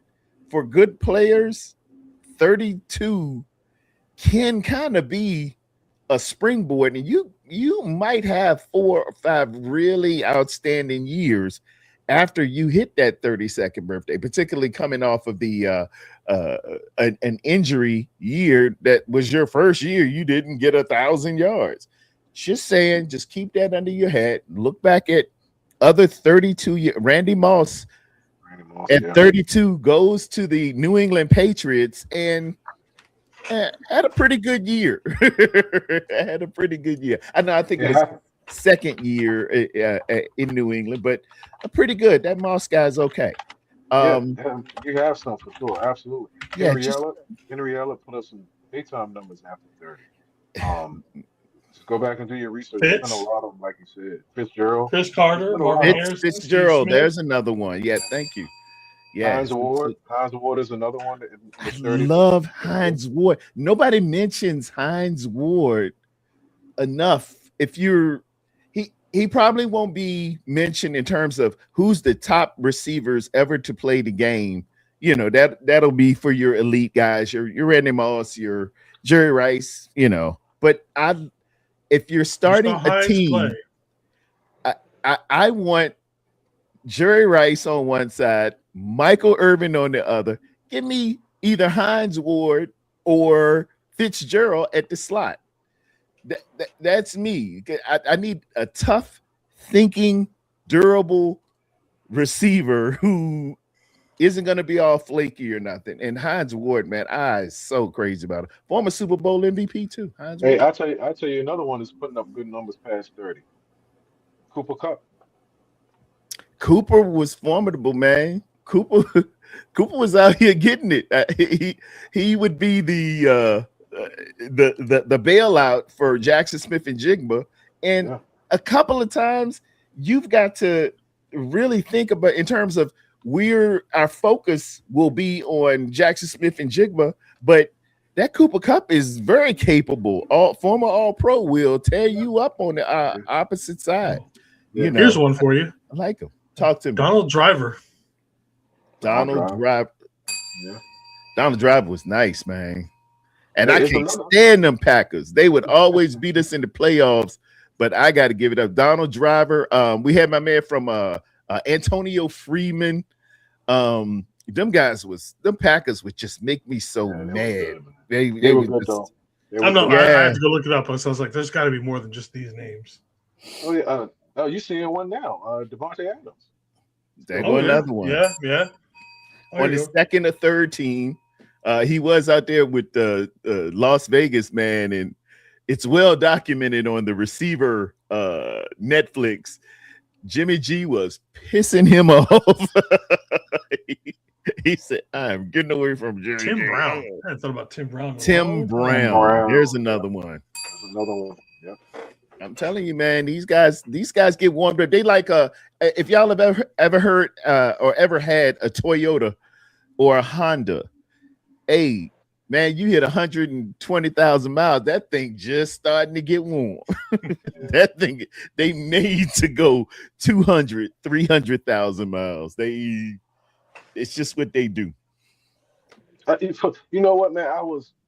for good players, 32 can kind of be a springboard. And you might have 4 or 5 really outstanding years after you hit that 32nd birthday, particularly coming off of the an injury year that was your first year. You didn't get 1,000 yards. Just saying, just keep that under your head. Look back at other 32 year Randy Moss at yeah. 32 goes to the New England Patriots and had a pretty good year. Had a pretty good year. I think it was Yeah, second year in New England, but pretty good. That Moss guy's okay. yeah, Um, yeah, you have some for sure, absolutely. yeah, just Henry Ella put up some big time numbers after 30. Um, just go back and do your research. There's been a Fitz, lot of them, like you said. Fitzgerald. Chris There's Carter, been a lot Marvin of them. Harrison, Steve Fitzgerald. Smith. There's another one. Yeah, thank you. Yeah, Hines Ward is another one that in I his 30s was love pretty good. Hines Ward. Nobody mentions Hines Ward enough. If you're he probably won't be mentioned in terms of who's the top receivers ever to play the game. That'll be for your elite guys, your Randy Moss, your Jerry Rice, But if you're You starting saw a Hines play. team, I want Jerry Rice on one side, Michael Irvin on the other. Give me either Hines Ward or Fitzgerald at the slot. That's me. I need a tough, thinking, durable receiver who isn't going to be all flaky or nothing. And Hines Ward, man, I is so crazy about it. Former Super Bowl MVP too. Hines Hey, Ward. I tell you another one that's putting up good numbers past 30. Cooper Cup. Cooper was formidable, man. Cooper Cooper was out here getting it. He would be the bailout for Jackson Smith and Jigba. And Yeah. a couple of times you've got to really think about in terms of where our focus will be on Jackson Smith and Jigba, but that Cooper Cup is very capable. Former All Pro will tear you up on the opposite side. Yeah. You know, Here's one for you. I like him. Talk to me. Donald Driver. Donald Driver. Yeah. Donald Driver was nice, man. And Yeah, I it's can't another- stand them Packers. They would always beat us in the playoffs, but I got to give it up. Donald Driver. We had my man from Antonio Freeman. Them Packers would just make me so Yeah, they were mad. good. They They were would good just, though. They were I'm not. good. I Yeah. had to go look it up. So I was like, "There's got to be more than just these names." Oh yeah. Oh, you seeing one now? Devontae Adams. there Oh, go yeah. another one. Yeah, yeah. There On you the go. second or third team. He was out there with the Las Vegas, man, and it's well documented on the receiver Netflix. Jimmy G was pissing him off. He said, "I'm getting away from Jimmy Tim G." Brown. I hadn't thought about Tim Brown. in a Tim long time. Brown. Brown. There's another one. There's another one. Yeah. I'm telling you, man, these guys get warmed up. They like if y'all have ever heard or ever had a Toyota or a Honda, hey, man, you hit 120,000 miles. That thing just starting to get warm. That thing, they made to go 200, 300,000 miles. It's just what they do. You know what, man?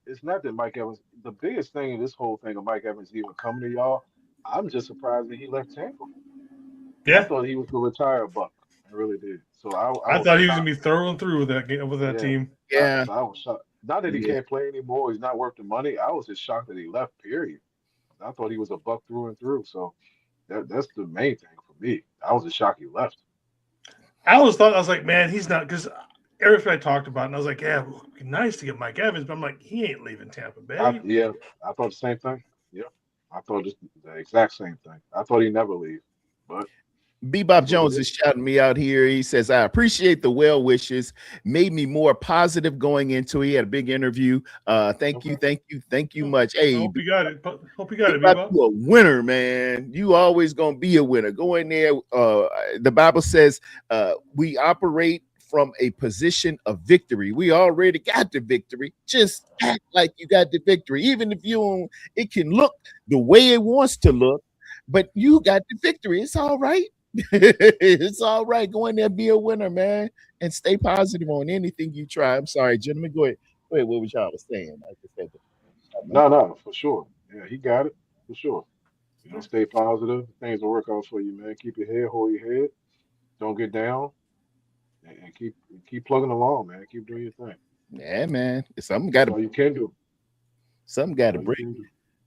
It's not that Mike Evans. The biggest thing in this whole thing of Mike Evans even coming to y'all, I'm just surprised that he left Tampa. I Yeah, thought he was the retired Buck. I really did. So I I was thought he was shocked. gonna be thrown through with that game with that Yeah. team. Yeah. So I was shocked. Not that he Yeah. can't play anymore. He's not worth the money. I was just shocked that he left. Period. I thought he was a Buck through and through. So that's the main thing for me. I was just shocked he left. I always thought I was like, man, he's not because everybody talked about it, and I was like, yeah, well, it'd be nice to get Mike Evans, but I'm like, he ain't leaving Tampa Bay. I thought the same thing. Yeah, I thought just the exact same thing. I thought he'd never leave. But Bebop Jones is shouting me out here. He says, I appreciate the well wishes. Made me more positive going into it. He had a big interview. Thank you much. Hey, Hope you got it. Hope you got it, Bebop, Bebop. you a winner, man. You always gonna be a winner. Go in there. The Bible says we operate from a position of victory. We already got the victory. Just act like you got the victory, even if you don't. It can look the way it wants to look, but you got the victory. It's all right. It's all right. Go in there, be a winner, man, and stay positive on anything you try. I'm sorry, gentlemen. Go ahead. What was y'all saying? I just had to. no, for sure. Yeah, he got it for sure. Stay positive. Things will work out for you, man. Keep your head, hold your head. Don't get down, and keep plugging along, man. Keep doing your thing. Yeah, man. Something got That's all to you can do. something got to All you break. can do.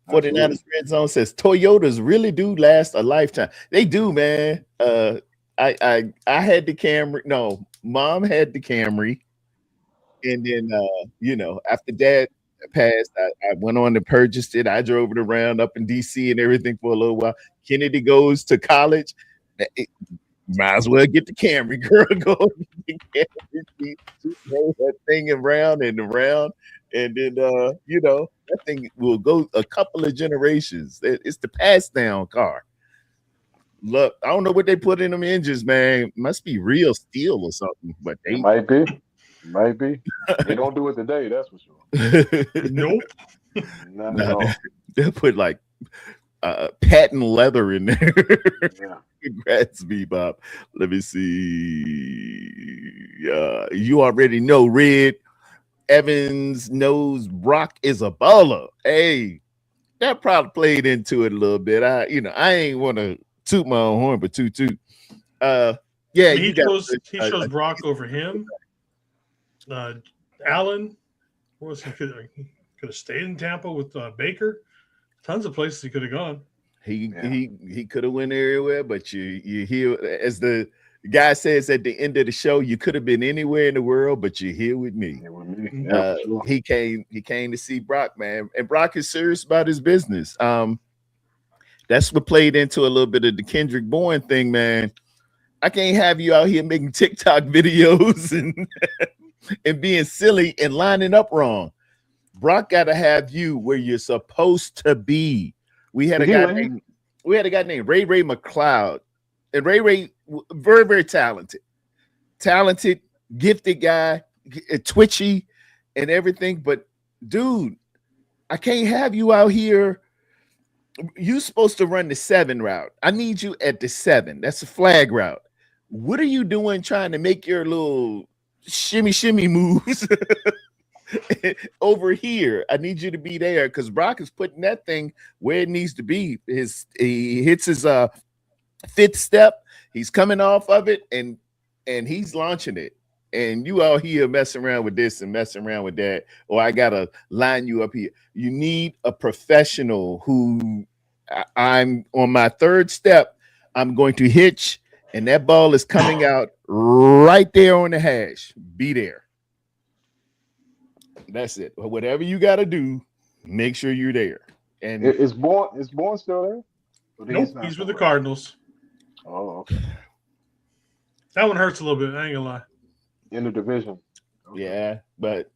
49ers Absolutely. Red Zone says Toyotas really do last a lifetime. They do, man. I had the Camry. No, mom had the Camry, and then after dad passed, I went on to purchase it. I drove it around up in DC and everything for a little while. Kennedy goes to college. Might as well get the Camry, girl. Go get the Camry. She drove that thing around and around, and then that thing will go a couple of generations. It's the pass down car. Look, I don't know what they put in them engines, man. Must be real steel or something, but It they might be. Might be. They don't do it today, that's for sure. Nope. Not at all. they'll put like patent leather in there. Yeah. Congrats, Bebop. Let me see. You already know Red Evans knows Brock is a baller. Hey, that probably played into it a little bit. I ain't want to toot my own horn, but toot. Yeah, I mean, he chose Brock over him. Allen, he could have stayed in Tampa with Baker. Tons of places he could have gone. He could have went everywhere, but you hear as the The guy says at the end of the show, you could have been anywhere in the world, but you're here with me. Yeah, with me. Yeah, for sure. He came to see Brock, man. And Brock is serious about his business. That's what played into a little bit of the Kendrick Bourne thing, man. I can't have you out here making TikTok videos and being silly and lining up wrong. Brock got to have you where you're supposed to be. We had a guy named Ray McLeod, and Ray very, very talented, gifted guy, twitchy and everything. But dude, I can't have you out here. You're supposed to run the 7 route. I need you at the 7. That's a flag route. What are you doing trying to make your little shimmy moves over here? I need you to be there because Brock is putting that thing where it needs to be. He hits his 5th step. He's coming off of it and he's launching it. And you out here messing around with this and messing around with that, or I gotta line you up here. You need a professional who I'm on my 3rd step. I'm going to hitch, and that ball is coming out right there on the hash. Be there. That's it. Whatever you got to do, make sure you're there. And is Bourne still there? Nope, he's with the Cardinals. Oh, okay. That one hurts a little bit. I ain't gonna lie. In the division. Okay. Yeah, but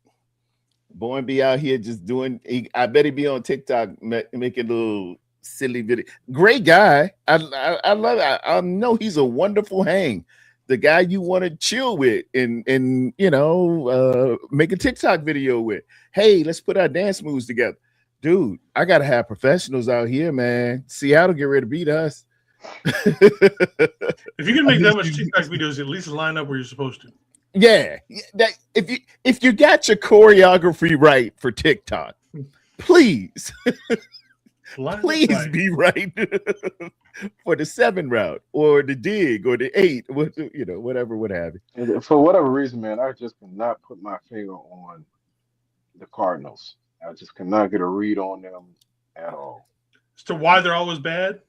Bourne be out here just doing. I bet he be on TikTok making little silly video. Great guy. I love it. I know he's a wonderful hang. The guy you want to chill with and make a TikTok video with. Hey, let's put our dance moves together. Dude, I gotta have professionals out here, man. Seattle get ready to beat us. If you can make that much TikTok videos, at least line up where you're supposed to. Yeah, that if you got your choreography right for TikTok, please, please be right for the 7 route or the dig or the 8, whatever would have it. And for whatever reason, man, I just cannot put my finger on the Cardinals. I just cannot get a read on them at all. As to why they're always bad?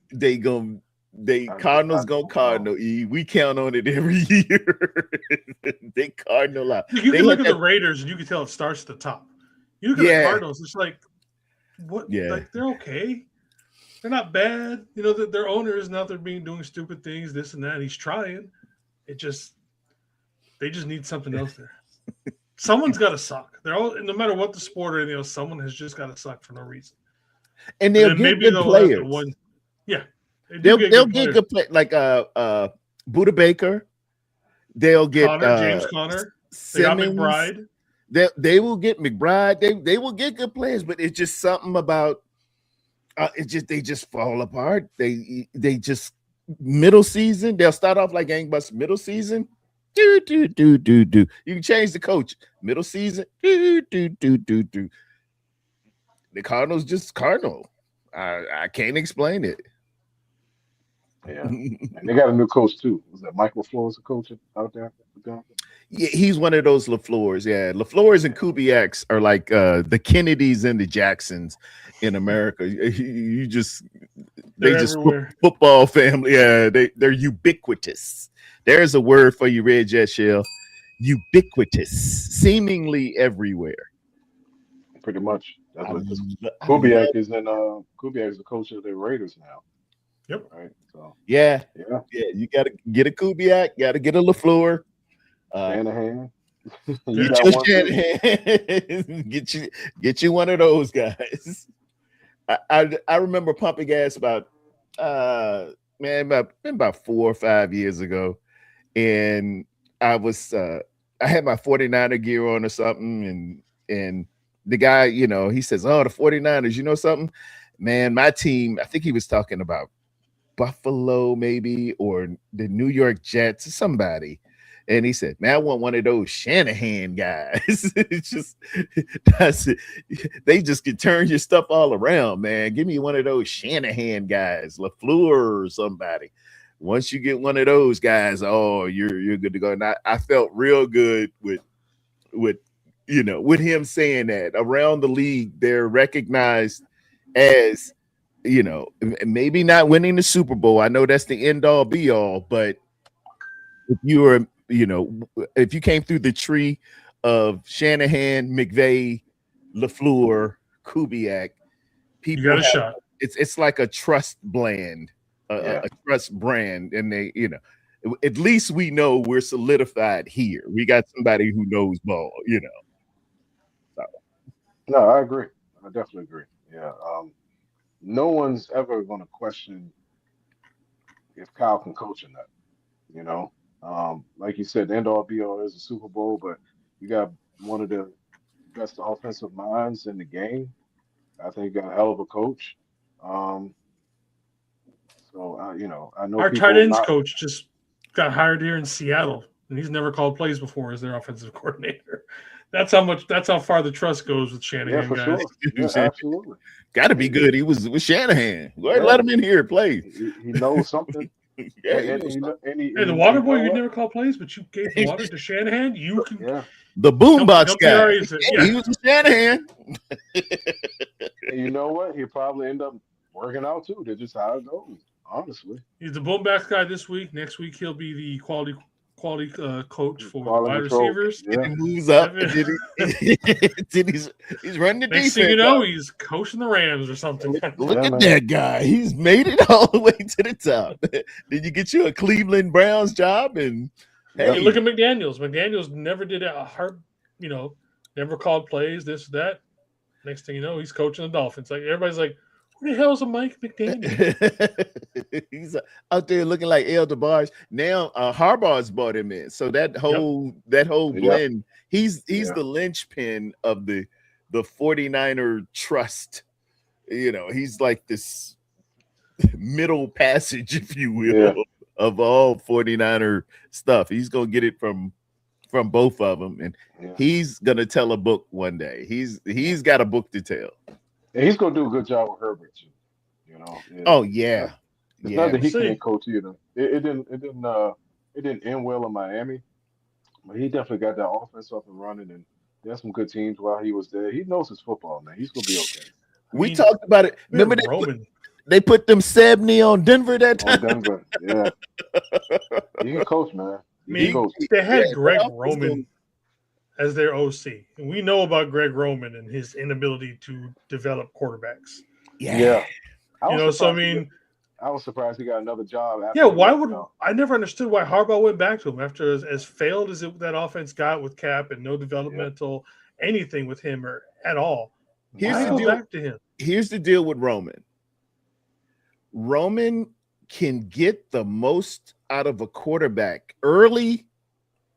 Cardinals go Cardinal. We count on it every year. They Cardinal out. You can look at the Raiders and you can tell it starts at the top. You look at the Cardinals, it's like, what? Yeah. Like they're okay. They're not bad. Their owner is out there doing stupid things, this and that. He's trying. They just need something else there. Someone's got to suck. They're all, no matter what the sport or anything else, someone has just got to suck for no reason. And they'll get good players. They'll get good play like Buda Baker. They'll get James Conner. They got McBride. They will get McBride. They will get good players, but it's just something about they just fall apart. They just middle season. They'll start off like gangbusters. Middle season, do. You can change the coach. Middle season, do. The Cardinals just Cardinal. I can't explain it. Yeah, and they got a new coach too. Was that Michael LaFleur's a coach out there? Yeah, he's one of those LaFleur's. Yeah, LaFleur's and Kubiaks are like the Kennedys and the Jacksons in America. They just football family. Yeah, they're ubiquitous. There's a word for you, Red Jet Shell. Ubiquitous, seemingly everywhere. Pretty much. Kubiak is the coach of the Raiders now. Yep. Right. So yeah. You got to get a Kubiak. Got to get a LaFleur. Shanahan. Get you one of those guys. I remember pumping gas about 4 or 5 years ago, and I was I had my 49er gear on or something, and the guy, he says, "Oh, the 49ers, you know something? Man, my team," I think he was talking about Buffalo maybe, or the New York Jets, somebody. And he said, "Man, I want one of those Shanahan guys." They just can turn your stuff all around, man. Give me one of those Shanahan guys, LaFleur or somebody. Once you get one of those guys, oh, you're good to go. And I felt real good with him saying that. Around the league, they're recognized as, maybe not winning the Super Bowl. I know that's the end all be all, but if you were, if you came through the tree of Shanahan, McVay, LaFleur, Kubiak, You people got a have shot. it's like a trust blend, Yeah. a trust brand, and they, at least we know we're solidified here. We got somebody who knows ball. So, No, I agree. I definitely agree. Yeah. No one's ever going to question if Kyle can coach or not. You know, like you said, the end all be all is the Super Bowl, but you got one of the best offensive minds in the game. I think you got a hell of a coach. Um, so I know Our tight people ends not. coach just got hired here in Seattle, and he's never called plays before as their offensive coordinator. That's how far the trust goes with Yeah, Shanahan, for guys. sure. Yeah, absolutely. got to be He, good. He was with Shanahan. Go ahead, yeah, let him in here, play. he knows something, Yeah, he knows Hey, the and water you boy, know you what? never called plays, but you gave water to Shanahan. You can Yeah, the boombox dump the guy. A's. Hey, he Yeah, was with Shanahan. and you know what? He'll probably end up working out too. That's just how it goes. Honestly, he's the boom back guy this week. Next week he'll be the quality coach for the quality wide control. receivers. And Yeah, he moves up, and then, then he's running the Next thing you defense. know, he's coaching the Rams or something. Look yeah, at man. that guy. He's made it all the way to the top. Then you get you a Cleveland Browns job, and Yep. Hey, hey, look at McDaniels. McDaniels never did a hard, never called plays, this, that. Next thing you know, he's coaching the Dolphins. Like everybody's like, who the hell is a Mike McDaniel? he's out there looking like El DeBarge. Now Harbaugh's brought him in, so that Yep. whole Yep. blend. He's Yeah. the linchpin of the 49er trust. He's like this middle passage, if you will, Yeah. of all 49er stuff. He's gonna get it from both of them, and Yeah. he's gonna tell a book one day. He's got a book to tell. And he's gonna do a good job with Herbert too. Oh It's not, yeah, it's not yeah. that We'll he see. can't coach either. It didn't end well in Miami, but he definitely got that offense up and running, and he had some good teams while he was there. He knows his football, man. He's gonna be okay. We talked about it. we had Remember Roman. they put them Sebney on Denver that time. On Denver, yeah, he can coach, man. I He mean, can coach. they had Yeah, Greg that was Roman as their OC. And we know about Greg Roman and his inability to develop quarterbacks. Yeah, I was So I surprised. mean, I was surprised he got another job yeah, after he why left. would I never understood why Harbaugh went back to him after as failed as that offense got with Cap and no developmental anything with him or at all. Here's Why the go deal. back to him? Here's the deal with Roman. Roman can get the most out of a quarterback early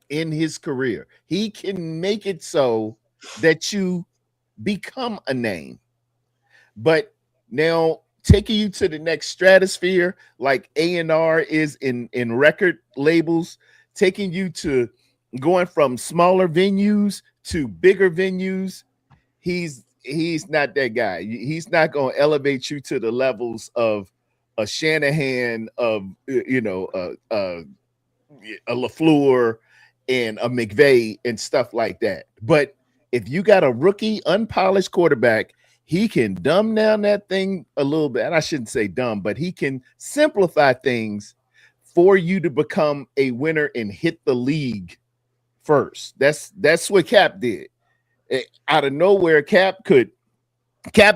in his career. He can make it so that you become a name. But now taking you to the next stratosphere, like A&R is in record labels, taking you to going from smaller venues to bigger venues, he's not that guy. He's not going to elevate you to the levels of a Shanahan, of a LaFleur and a McVay and stuff like that. But if you got a rookie, unpolished quarterback, he can dumb down that thing a little bit. And I shouldn't say dumb, but he can simplify things for you to become a winner and hit the league first. That's what Cap did. Out of nowhere, Cap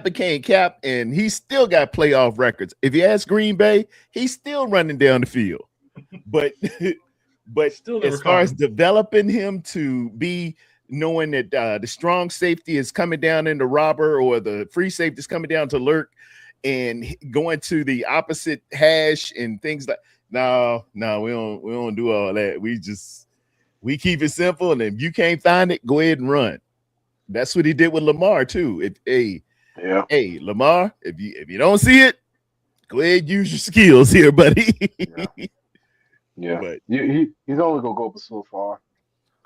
became Cap, and he still got playoff records. If you ask Green Bay, he's still running down the field. But Still never as far as caught him. developing him to be knowing that the strong safety is coming down into robber, or the free safety is coming down to lurk, and going to the opposite hash and things like no, we don't do all that. We keep it simple, and if you can't find it, go ahead and run. That's what he did with Lamar too. Hey, Lamar, if you don't see it, go ahead and use your skills here, buddy. Yeah. But He's only gonna go but so far.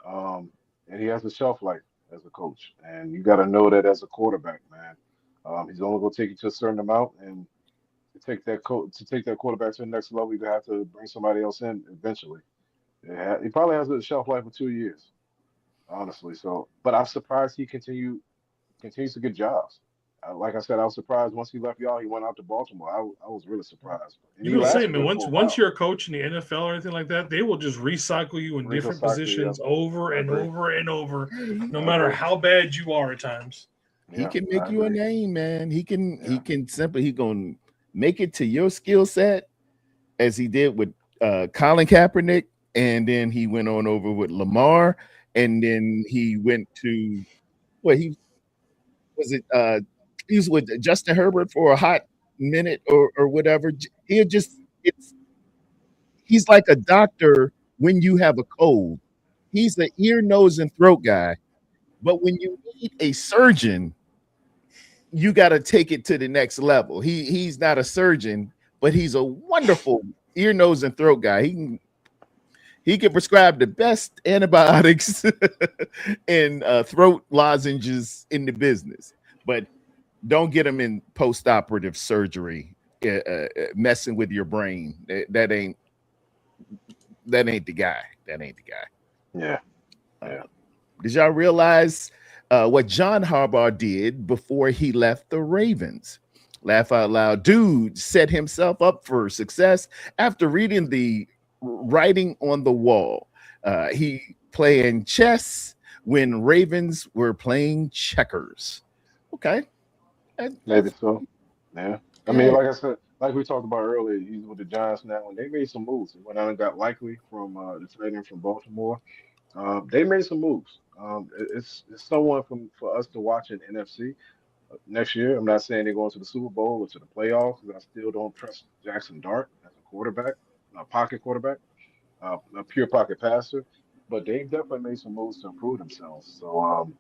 And he has a shelf life as a coach, and you got to know that as a quarterback, man. He's only gonna take you to a certain amount, and to take that quarterback to the next level, you have to bring somebody else in eventually. He probably has a shelf life of 2 years, honestly. So, but I'm surprised he continues to get jobs. Like I said, I was surprised once he left y'all. He went out to Baltimore. I was really surprised, and You he know, lasted same man. there for a Once while. you're a coach in the NFL or anything like that, they will just recycle you in Rico different Sacco, yeah, positions over I and agree. over and over, Hey, no I matter agree. how bad you are at times. he Yeah, can I make you a agree. name, man. He Yeah, can simply he gonna make it to your skill set as he did with Colin Kaepernick, and then he went on over with Lamar, and then he went to what he was it he was with Justin Herbert for a hot minute or whatever. He'll just it's he's like a doctor when you have a cold. He's the ear, nose, and throat guy. But when you need a surgeon, you got to take it to the next level. He's not a surgeon, but he's a wonderful ear, nose, and throat guy. He can prescribe the best antibiotics and throat lozenges in the business, but don't get him in post-operative surgery, messing with your brain. That ain't the guy. That ain't the guy. yeah, Uh, yeah. did y'all realize what John Harbaugh did before he left the Ravens? Laugh out loud. Dude set himself up for success after reading the writing on the wall. He playing chess when Ravens were playing checkers. Okay. Maybe That's so. Yeah. I mean, yeah. like I said, like we talked about earlier, he's with the Giants now, and they made some moves. They went out and got Likely from the tight end from Baltimore. They made some moves. It's someone for us to watch in NFC next year. I'm not saying they're going to the Super Bowl or to the playoffs because I still don't trust Jackson Dart as a quarterback, a pocket quarterback, a pure pocket passer. But they've definitely made some moves to improve themselves. So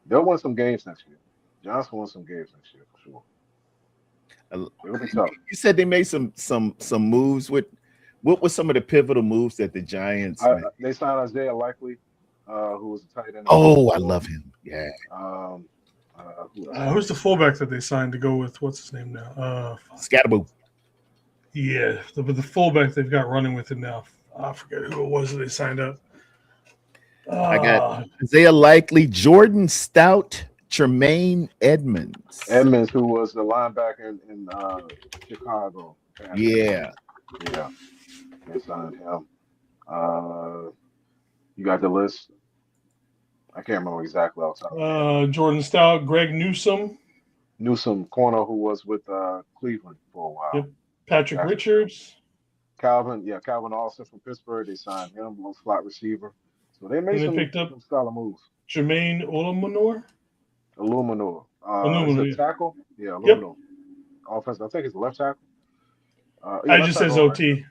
they'll win some games next year. Giants will win some games next year for sure. Uh, It'll be tough. You said they made some moves. What were some of the pivotal moves that the Giants made? They signed Isaiah Likely, who was a tight end in Oh, I Baltimore. love him. Yeah. Um, who else did Who's they the sign? fullback that they signed to go with? What's his name now? Scatterboo. Yeah, the fullback they've got running with him now. I forget who it was that they signed up. I got Uh, Isaiah Likely, Jordan Stout, Tremaine Edmonds. Edmonds, who was the linebacker in Chicago. Yeah. Yeah, they signed him. Uh, you got the list. I can't remember exactly off the top of my head, but Jordan Stout, Greg Newsome, Newsome corner who was with Cleveland for a while. yep, Patrick Jacksonville. Richards, Calvin Austin from Pittsburgh. They signed him, little slot receiver. So they made and they some picked up some solid moves. Jermaine Olumunor. Aluminor. Is Aluminor, it yeah. tackle? Yeah, Yep. Aluminor. Offense. I think it's left tackle. Yeah, I left just says tackle or right tackle. OT.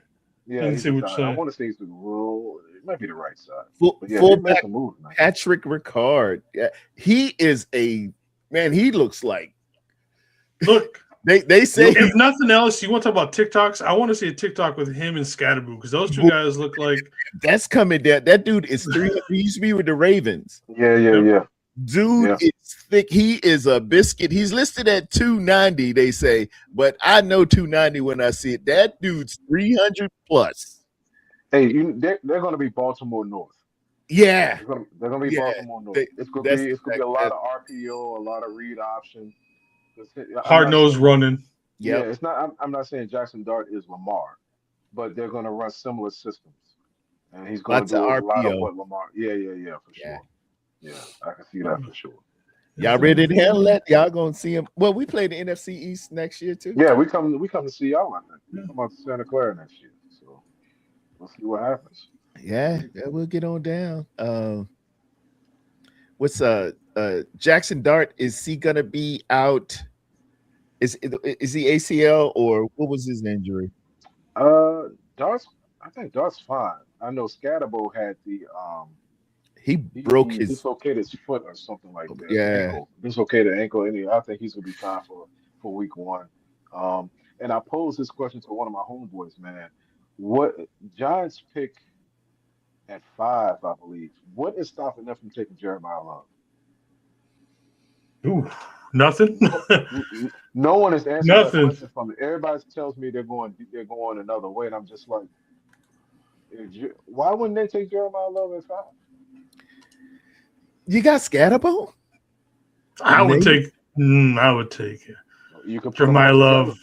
Yeah, Didn't he's see a which tight. I side. want to say he's the rule. It might be the right side. Full, But yeah, they made fullback some moves, man. Patrick Ricard. Yeah, he is a man. He looks like Look, they say if nothing else, you want to talk about TikToks? I want to see a TikTok with him and Scatterboo because those two guys look like. that's coming down. That dude is 300. He used to be with the Ravens. Yeah, yeah, Yep. yeah, Dude yeah. is thick. He is a biscuit. He's listed at 290, they say, but I know 290 when I see it. That dude's 300 plus. Hey, they're going to be Baltimore North. Yeah, They're gonna be yeah. Baltimore North. They, It's gonna that's be it's gonna be a exactly lot that. of RPO, a lot of read option. I'm Hard not nose saying running. yeah, Yep. it's not. I'm not saying Jackson Dart is Lamar, but they're gonna run similar systems, and he's gonna Lots of do a lot of RPO. what Lamar. Yeah, for Yeah. sure. Yeah, I can see that for sure. Y'all ready to handle that? Y'all gonna see him? Well, we play the NFC East next year too. Yeah, we come to see y'all. I think we come out to Santa Clara next year, so we'll see what happens. Yeah, we'll get on down. What's Jackson Dart? Is he gonna be out? Is he ACL or what was his injury? Uh, Dart's. I think Dart's fine. I know Scatterbo had the He broke he his dislocated his foot or something like that. yeah. Ankle. Dislocated ankle. And I think he's gonna be fine for week one. And I posed this question to one of my homeboys, man. What Giants pick at 5, I believe. What is stopping them from taking Jeremiah Love? Ooh, nothing. No one has answered that Nothing. question for me. Everybody tells me they're going another way, and I'm just like, why wouldn't they take Jeremiah Love at 5? You got Scatterbo? I would take I would take it. You could put them all Jeremiah together. Love.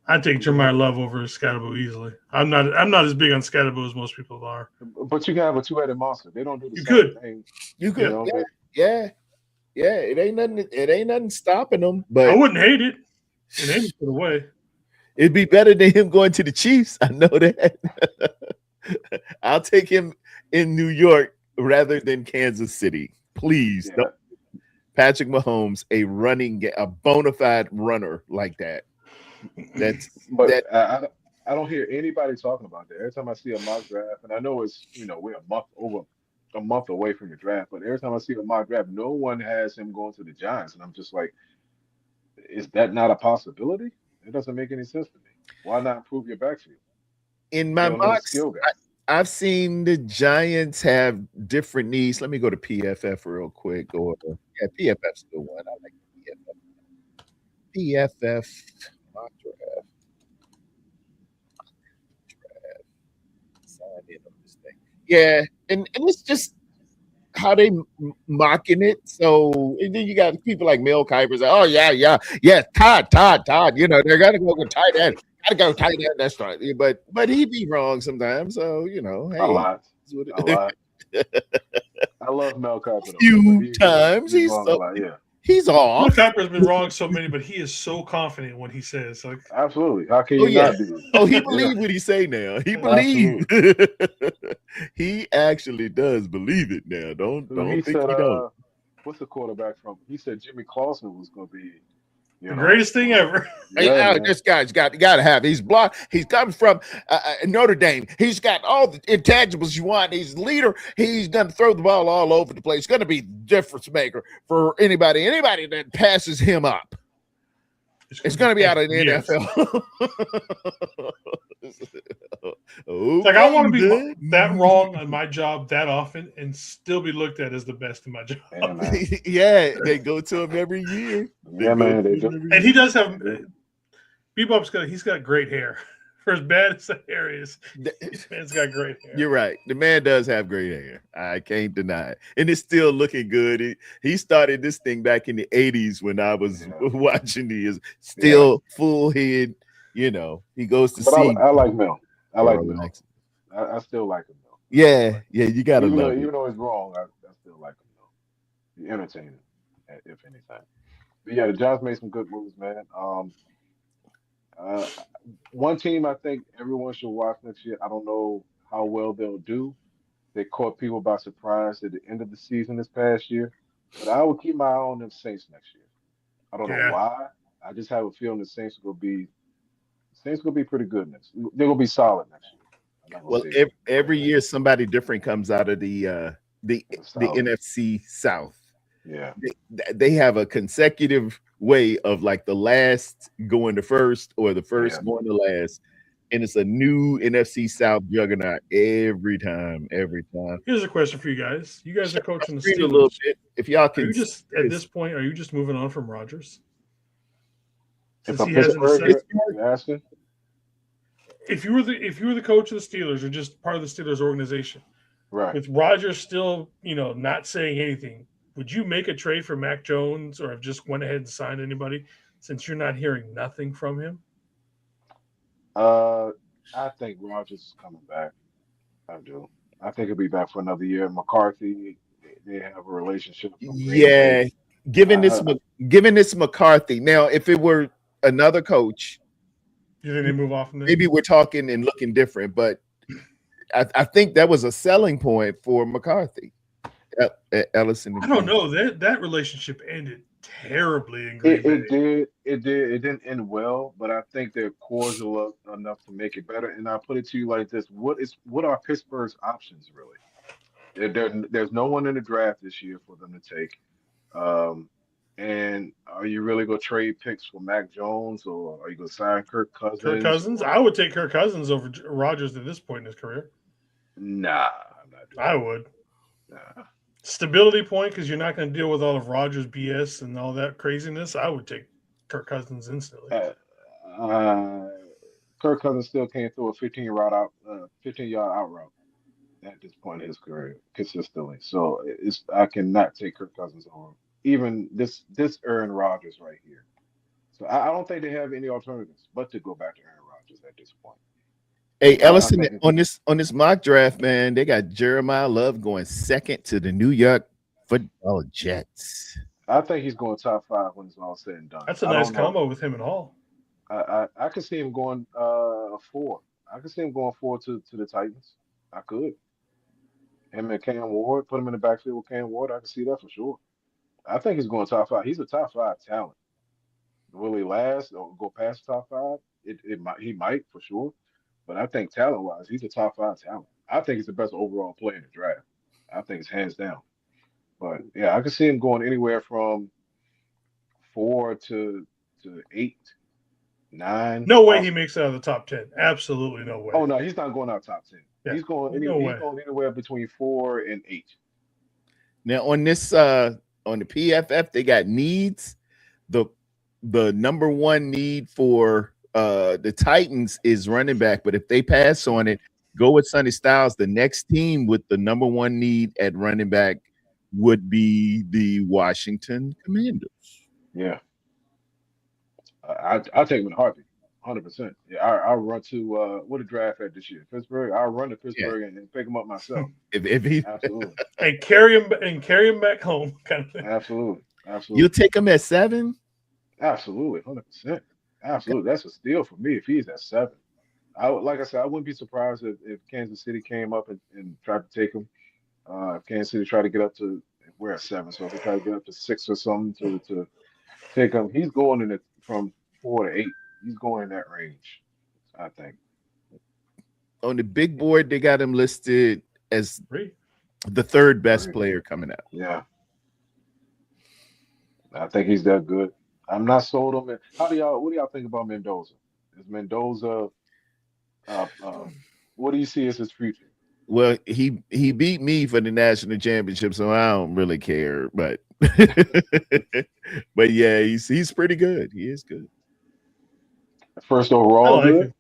I'd take Jeremiah Love over Scatterbo easily. I'm not as big on Scatterbo as most people are. But you can have a two-headed monster. They don't do the You same could. thing. You You could, know, yeah. It ain't nothing. It ain't nothing stopping them. I But wouldn't hate it. It ain't put away. it'd be better than him going to the Chiefs. I know that. I'll take him in New York rather than Kansas City. Please, yeah. don't. Patrick Mahomes, a bona fide runner like that. But That. I don't hear anybody talking about that. Every time I see a mock draft, and I know it's we're a month away from the draft, but every time I see a mock draft, no one has him going to the Giants, and I'm just like, is that not a possibility? It doesn't make any sense to me. Why not improve your backfield? In You my have another mocks, skill guy. I've seen the Giants have different needs. Let me go to PFF real quick. Or PFF's the one. I like PFF. PFF mock draft. Sign in on this thing. Yeah, and it's just how they mocking it. So and then you got people like Mel Kiper say, "Oh yeah, Todd. You know they're gonna go with tight end. Gotta go tight end. That's right." But he be wrong sometimes. So A hey, lot. A lot. I love Mel Kiper though, but few times he's wrong a lot. Yeah, he's Bill off. Kiper's been wrong so many, but he is so confident when he says, like, absolutely. How can Oh you yeah. not be? Oh, he Yeah, believes what he say now. He believes. He actually does believe it now. Don't he think said, he don't. what's the quarterback from? He said Jimmy Clausen was going to be, the greatest thing ever. Yeah, man. This guy's got to have. He's blocked. He's coming from Notre Dame. He's got all the intangibles you want. He's a leader. He's going to throw the ball all over the place. He's going to be difference maker for anybody that passes him up. It's going to be out of the NFL. Like I want to be that wrong on my job that often and still be looked at as the best in my job. Yeah, they go to him every year. Yeah, man. They do. And he does have Bebop's he's got great hair. For as bad as the hair is, this man's got great hair. You're right. The man does have great hair. I can't deny it. And it's still looking good. He started this thing back in the 80s when I was watching. He is still full head. You know, he goes to see. I like Mel. I like Mel. I still like him, though. Yeah, you got to love it. Even though it's wrong, I still like him, though. He's entertaining, if anything. But yeah, the Giants made some good moves, man. One team I think everyone should watch next year. I don't know how well they'll do. They caught people by surprise at the end of the season this past year, but I will keep my eye on them Saints next year. I don't know why. I just have a feeling the Saints will be pretty good next. They're gonna be solid next year. Well, every year somebody different comes out of the NFC South. Yeah, they have a consecutive way of like the last going to first or the first going to last, and it's a new NFC South juggernaut every time. Here's a question for you guys. You guys are coaching the Steelers. A little bit. If y'all can, at this point, are you just moving on from Rodgers? Since he hasn't asking. If you were the coach of the Steelers or just part of the Steelers organization, right? With Rodgers still, not saying anything, would you make a trade for Mac Jones or have just went ahead and signed anybody since you're not hearing nothing from him? I think Rodgers is coming back. I do. I think he'll be back for another year. McCarthy, they have a relationship. Yeah, given this McCarthy. Now, if it were another coach, you think they move off? Maybe we're talking and looking different, but I think that was a selling point for McCarthy. Ellison. I don't know. That relationship ended terribly in Green Bay. It didn't end well, but I think they're cordial enough to make it better. And I'll put it to you like this: what are Pittsburgh's options really? There's no one in the draft this year for them to take. And are you really going to trade picks for Mac Jones, or are you going to sign Kirk Cousins? Kirk Cousins? I would take Kirk Cousins over Rodgers at this point in his career. Nah, I'm not doing I would. Nah. Stability point, because you're not going to deal with all of Rodgers' BS and all that craziness. I would take Kirk Cousins instantly. Kirk Cousins still can't throw a 15-yard out route at this point in his career consistently. So I cannot take Kirk Cousins over even this Aaron Rodgers right here. So I don't think they have any alternatives but to go back to Aaron Rodgers at this point. Hey, I Ellison, think on this mock draft, man, they got Jeremiah Love going second to the New York Football Jets. I think he's going top five when it's all said and done. That's a I nice don't know. combo with him and Hall. I could see him going four. I could see him going four to the Titans. I could. Him and Cam Ward, put him in the backfield with Cam Ward. I can see that for sure. I think he's going top five. He's a top five talent. Will he last or go past top five? It might he might for sure. But I think talent wise, he's a top five talent. I think he's the best overall player in the draft. I think it's hands down. But yeah, I can see him going anywhere from four to eight, nine, No way he possibly. makes it out of the top 10. Absolutely no way. Oh no, he's not going out top 10. Yeah, He's way. going anywhere between 4 and 8. Now on this on the PFF, they got needs. The number one need for the Titans is running back, but if they pass on it, go with Sonny Styles. The next team with the number one need at running back would be the Washington Commanders. Yeah. I take him in a heartbeat. 100%. Yeah, I'll run to what a draft at this year. Pittsburgh. I'll run to Pittsburgh and pick him up myself. If he Absolutely. And carry him back home, kind of thing. Absolutely. You'll take him at 7? Absolutely. 100%. Absolutely. That's a steal for me if he's at 7. Like I said, I wouldn't be surprised if Kansas City came up and tried to take him. If Kansas City tried to get up to, we're at 7, so if they try to get up to 6 or something to take him, he's going in it from 4 to 8. He's going in that range, I think. On the big board, they got him listed as Great. the third best player coming out. Yeah. I think he's that good. I'm not sold on it. What do y'all think about Mendoza? Is Mendoza what do you see as his future? Well, he beat me for the national championship, so I don't really care. But but yeah, he's pretty good. He is good. First overall, good.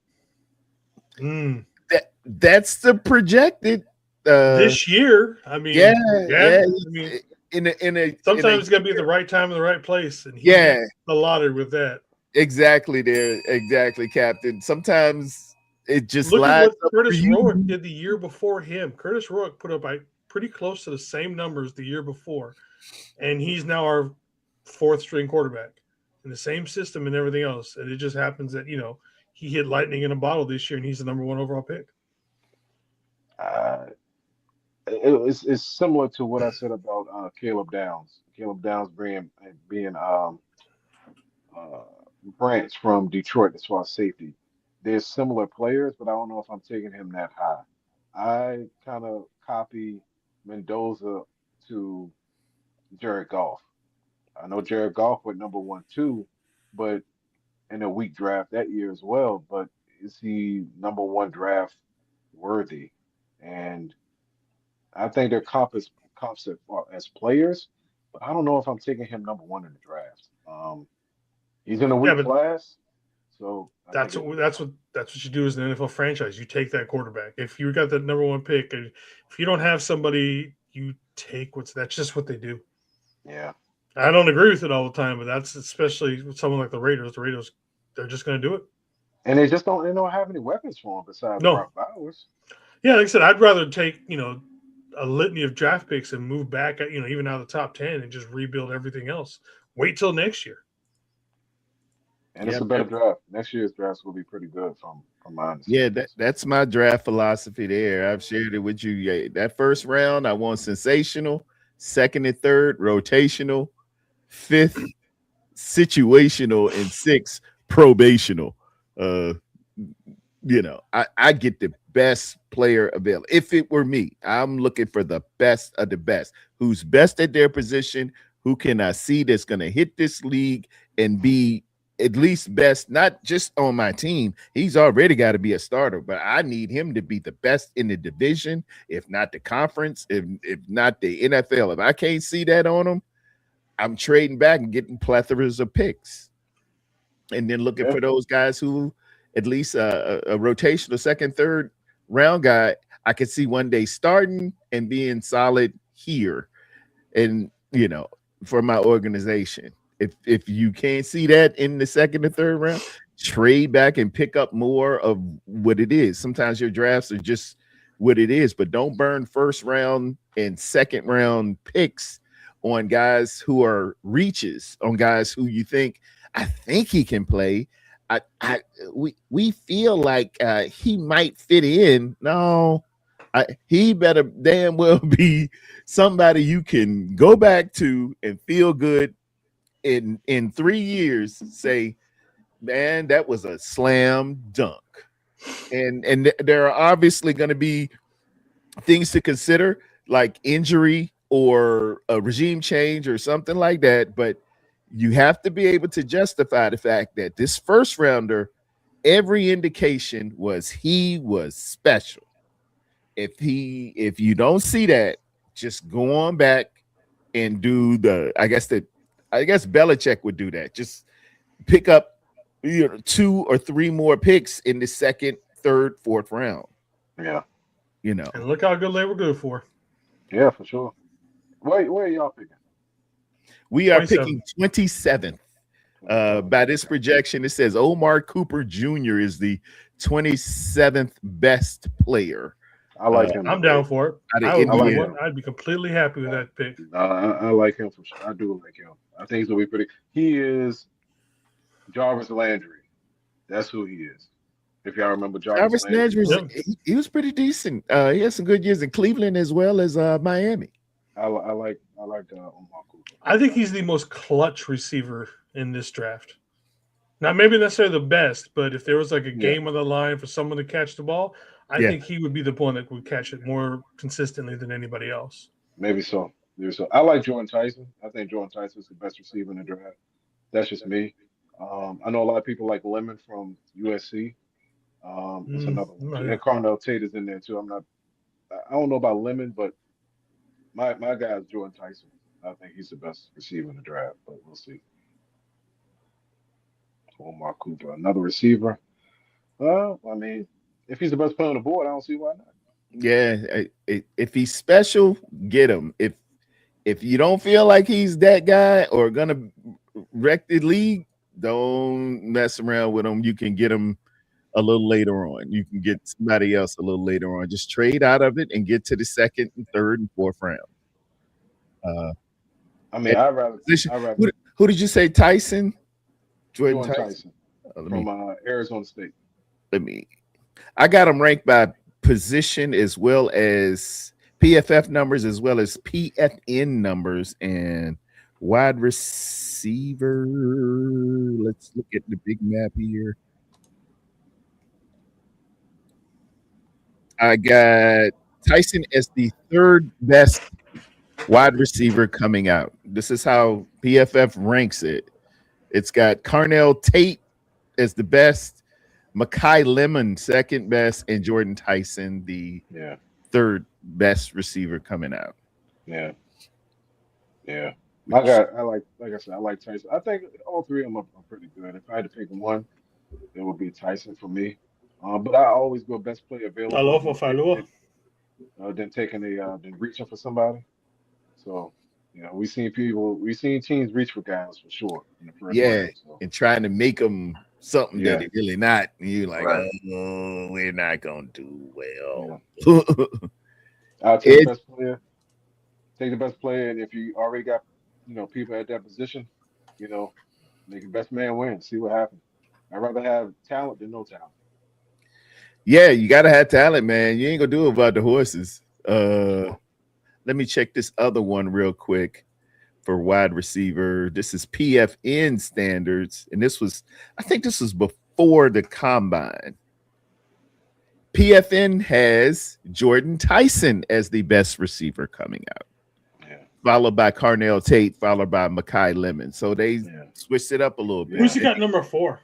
That's the projected this year. I mean, yeah. I mean, sometimes it's gonna be the right time in the right place, and the lottery with that. Exactly, Captain. Sometimes it just look at lies what Curtis Rourke did the year before him. Curtis Rourke put up pretty close to the same numbers the year before, and he's now our 4th string quarterback in the same system and everything else. And it just happens that he hit lightning in a bottle this year, and he's the number 1 overall pick. It's similar to what I said about Caleb Downs. Caleb Downs being Branch from Detroit as far as safety. They're similar players, but I don't know if I'm taking him that high. I kind of copy Mendoza to Jared Goff. I know Jared Goff went number 1 too, but in a weak draft that year as well. But is he number 1 draft worthy? And I think they're comps as players, but I don't know if I'm taking him number 1 in the draft. He's in a weak class, so that's what you do as an NFL franchise. You take that quarterback. If you got that number 1 pick, and if you don't have somebody, you take that's just what they do. Yeah, I don't agree with it all the time, but that's especially with someone like the Raiders. The Raiders, they're just going to do it, and they don't have any weapons for him besides Brock Bowers. Yeah, like I said, I'd rather take a litany of draft picks and move back, even out of the top 10 and just rebuild everything else. Wait till next year. And it's a better draft. Next year's draft will be pretty good from my understanding. Yeah, that's my draft philosophy there. I've shared it with you. Yeah, that first round, I want sensational. 2nd and 3rd, rotational. 5th, situational. And 6th, probational. I get the best player available. If it were me, I'm looking for the best of the best. Who's best at their position? Who can I see that's going to hit this league and be at least best, not just on my team. He's already got to be a starter, but I need him to be the best in the division, if not the conference, if not the NFL. If I can't see that on him, I'm trading back and getting plethoras of picks. And then looking for those guys who at least a rotational 2nd, 3rd round guy, I could see one day starting and being solid here. And, for my organization. If you can't see that in the second or third round, trade back and pick up more of what it is. Sometimes your drafts are just what it is, but don't burn first round and second round picks on guys who are reaches, on guys who you think, I think he can play. We feel like he might fit in. No, he better damn well be somebody you can go back to and feel good in 3 years. Say, man, that was a slam dunk. And there are obviously going to be things to consider, like injury or a regime change or something like that. But you have to be able to justify the fact that this first rounder, every indication was he was special. If you don't see that, just go on back and do I guess Belichick would do that. Just pick up 2 or 3 more picks in the second, third, fourth round. Yeah. And look how good they were good for. Yeah, for sure. Where are y'all picking? We are picking 27th. By this projection, it says Omar Cooper Jr. is the 27th best player. I like him. I'm down for it. I'd be completely happy with that pick. I like him for sure. I do like him. I think he's gonna be pretty. He is Jarvis Landry. That's who he is. If y'all remember Jarvis Landry, he was pretty decent. He had some good years in Cleveland as well as Miami. I like Omar Cooper. I think he's the most clutch receiver in this draft. Not maybe necessarily the best, but if there was like a game on the line for someone to catch the ball, I think he would be the one that would catch it more consistently than anybody else. Maybe so. I like Jordan Tyson. I think Jordan Tyson is the best receiver in the draft. That's just me. I know a lot of people like Lemon from USC. That's another one. And Carnell Tate is in there too. I don't know about Lemon, but my guy is Jordan Tyson. I think he's the best receiver in the draft, but we'll see. Omar Cooper, another receiver. Well, I mean, if he's the best player on the board, I don't see why not. Yeah, if he's special, get him. If you don't feel like he's that guy or gonna wreck the league, don't mess around with him. You can get him a little later on. You can get somebody else a little later on. Just trade out of it and get to the second and third and fourth round. I'd rather. Who did you say? Tyson? Jordan Tyson from Arizona State. I got him ranked by position as well as PFF numbers as well as PFN numbers and wide receiver. Let's look at the big map here. I got Tyson as the third best wide receiver coming out. This is how PFF ranks it. It's got Carnell Tate as the best, Mekhi Lemon second best, and Jordan Tyson the third best receiver coming out. Yeah. I like Tyson. I think all three of them are pretty good. If I had to pick one, it would be Tyson for me. But I always go best player available. Than reaching for somebody. So, we've seen teams reach for guys for sure in the first round, so. And trying to make them something that they're really not. And you're like, oh, we're not gonna do well. I'll take the best player. Take the best player, and if you already got people at that position, make the best man win. See what happens. I'd rather have talent than no talent. Yeah, you gotta have talent, man. You ain't gonna do it without the horses. Let me check this other one real quick for wide receiver. This is PFN standards, and I think this was before the combine. PFN has Jordan Tyson as the best receiver coming out, followed by Carnell Tate, followed by Mekhi Lemon. So they switched it up a little bit. Who's he got number 4?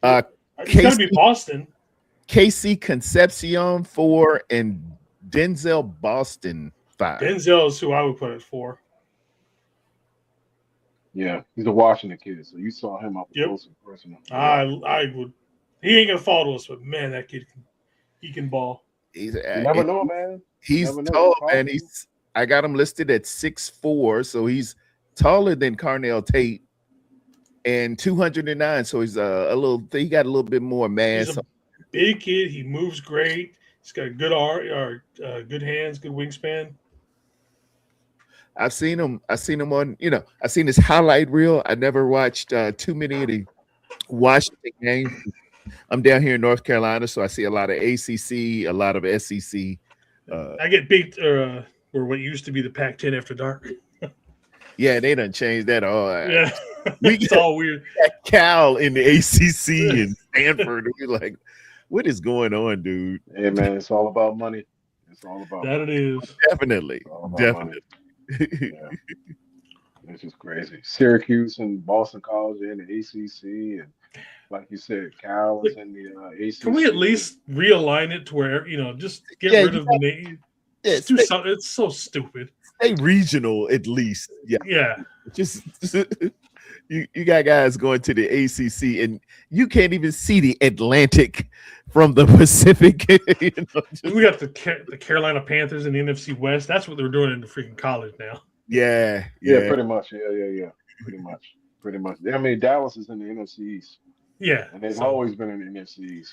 It's gotta be Boston. Casey Concepcion 4 and Denzel Boston 5. Denzel is who I would put it 4. Yeah, he's a Washington kid, so you saw him up close and personal. I would. He ain't gonna fall to us, but man, that kid he can ball. You never know, man. He's tall, man. I got him listed at 6'4", so he's taller than Carnell Tate and 209. So he's he got a little bit more mass. He's a big kid. He moves great. He's got good arm, or good hands, good wingspan. I've seen him on, I've seen his highlight reel. I never watched too many of the Washington games. I'm down here in North Carolina, so I see a lot of ACC, a lot of SEC. I get beat or what used to be the Pac-10 after dark. Yeah, they done changed that all. Yeah, it's all weird. Cal in the ACC and Stanford. We're like, what is going on, dude? Hey man, it's all about money. It's all about that. Money. It is definitely. Yeah. It's just crazy. Syracuse and Boston College in the ACC, and like you said, Cal is in the ACC. Can we at least realign it to where just get rid of the name? It's so stupid. Stay regional at least. Yeah. Just you got guys going to the ACC, and you can't even see the Atlantic from the Pacific. We got the Carolina Panthers in the NFC West. That's what they're doing in the freaking college now. Yeah, pretty much. Yeah. Pretty much. I mean, Dallas is in the NFC East. Yeah, and they've always been in the NFC East.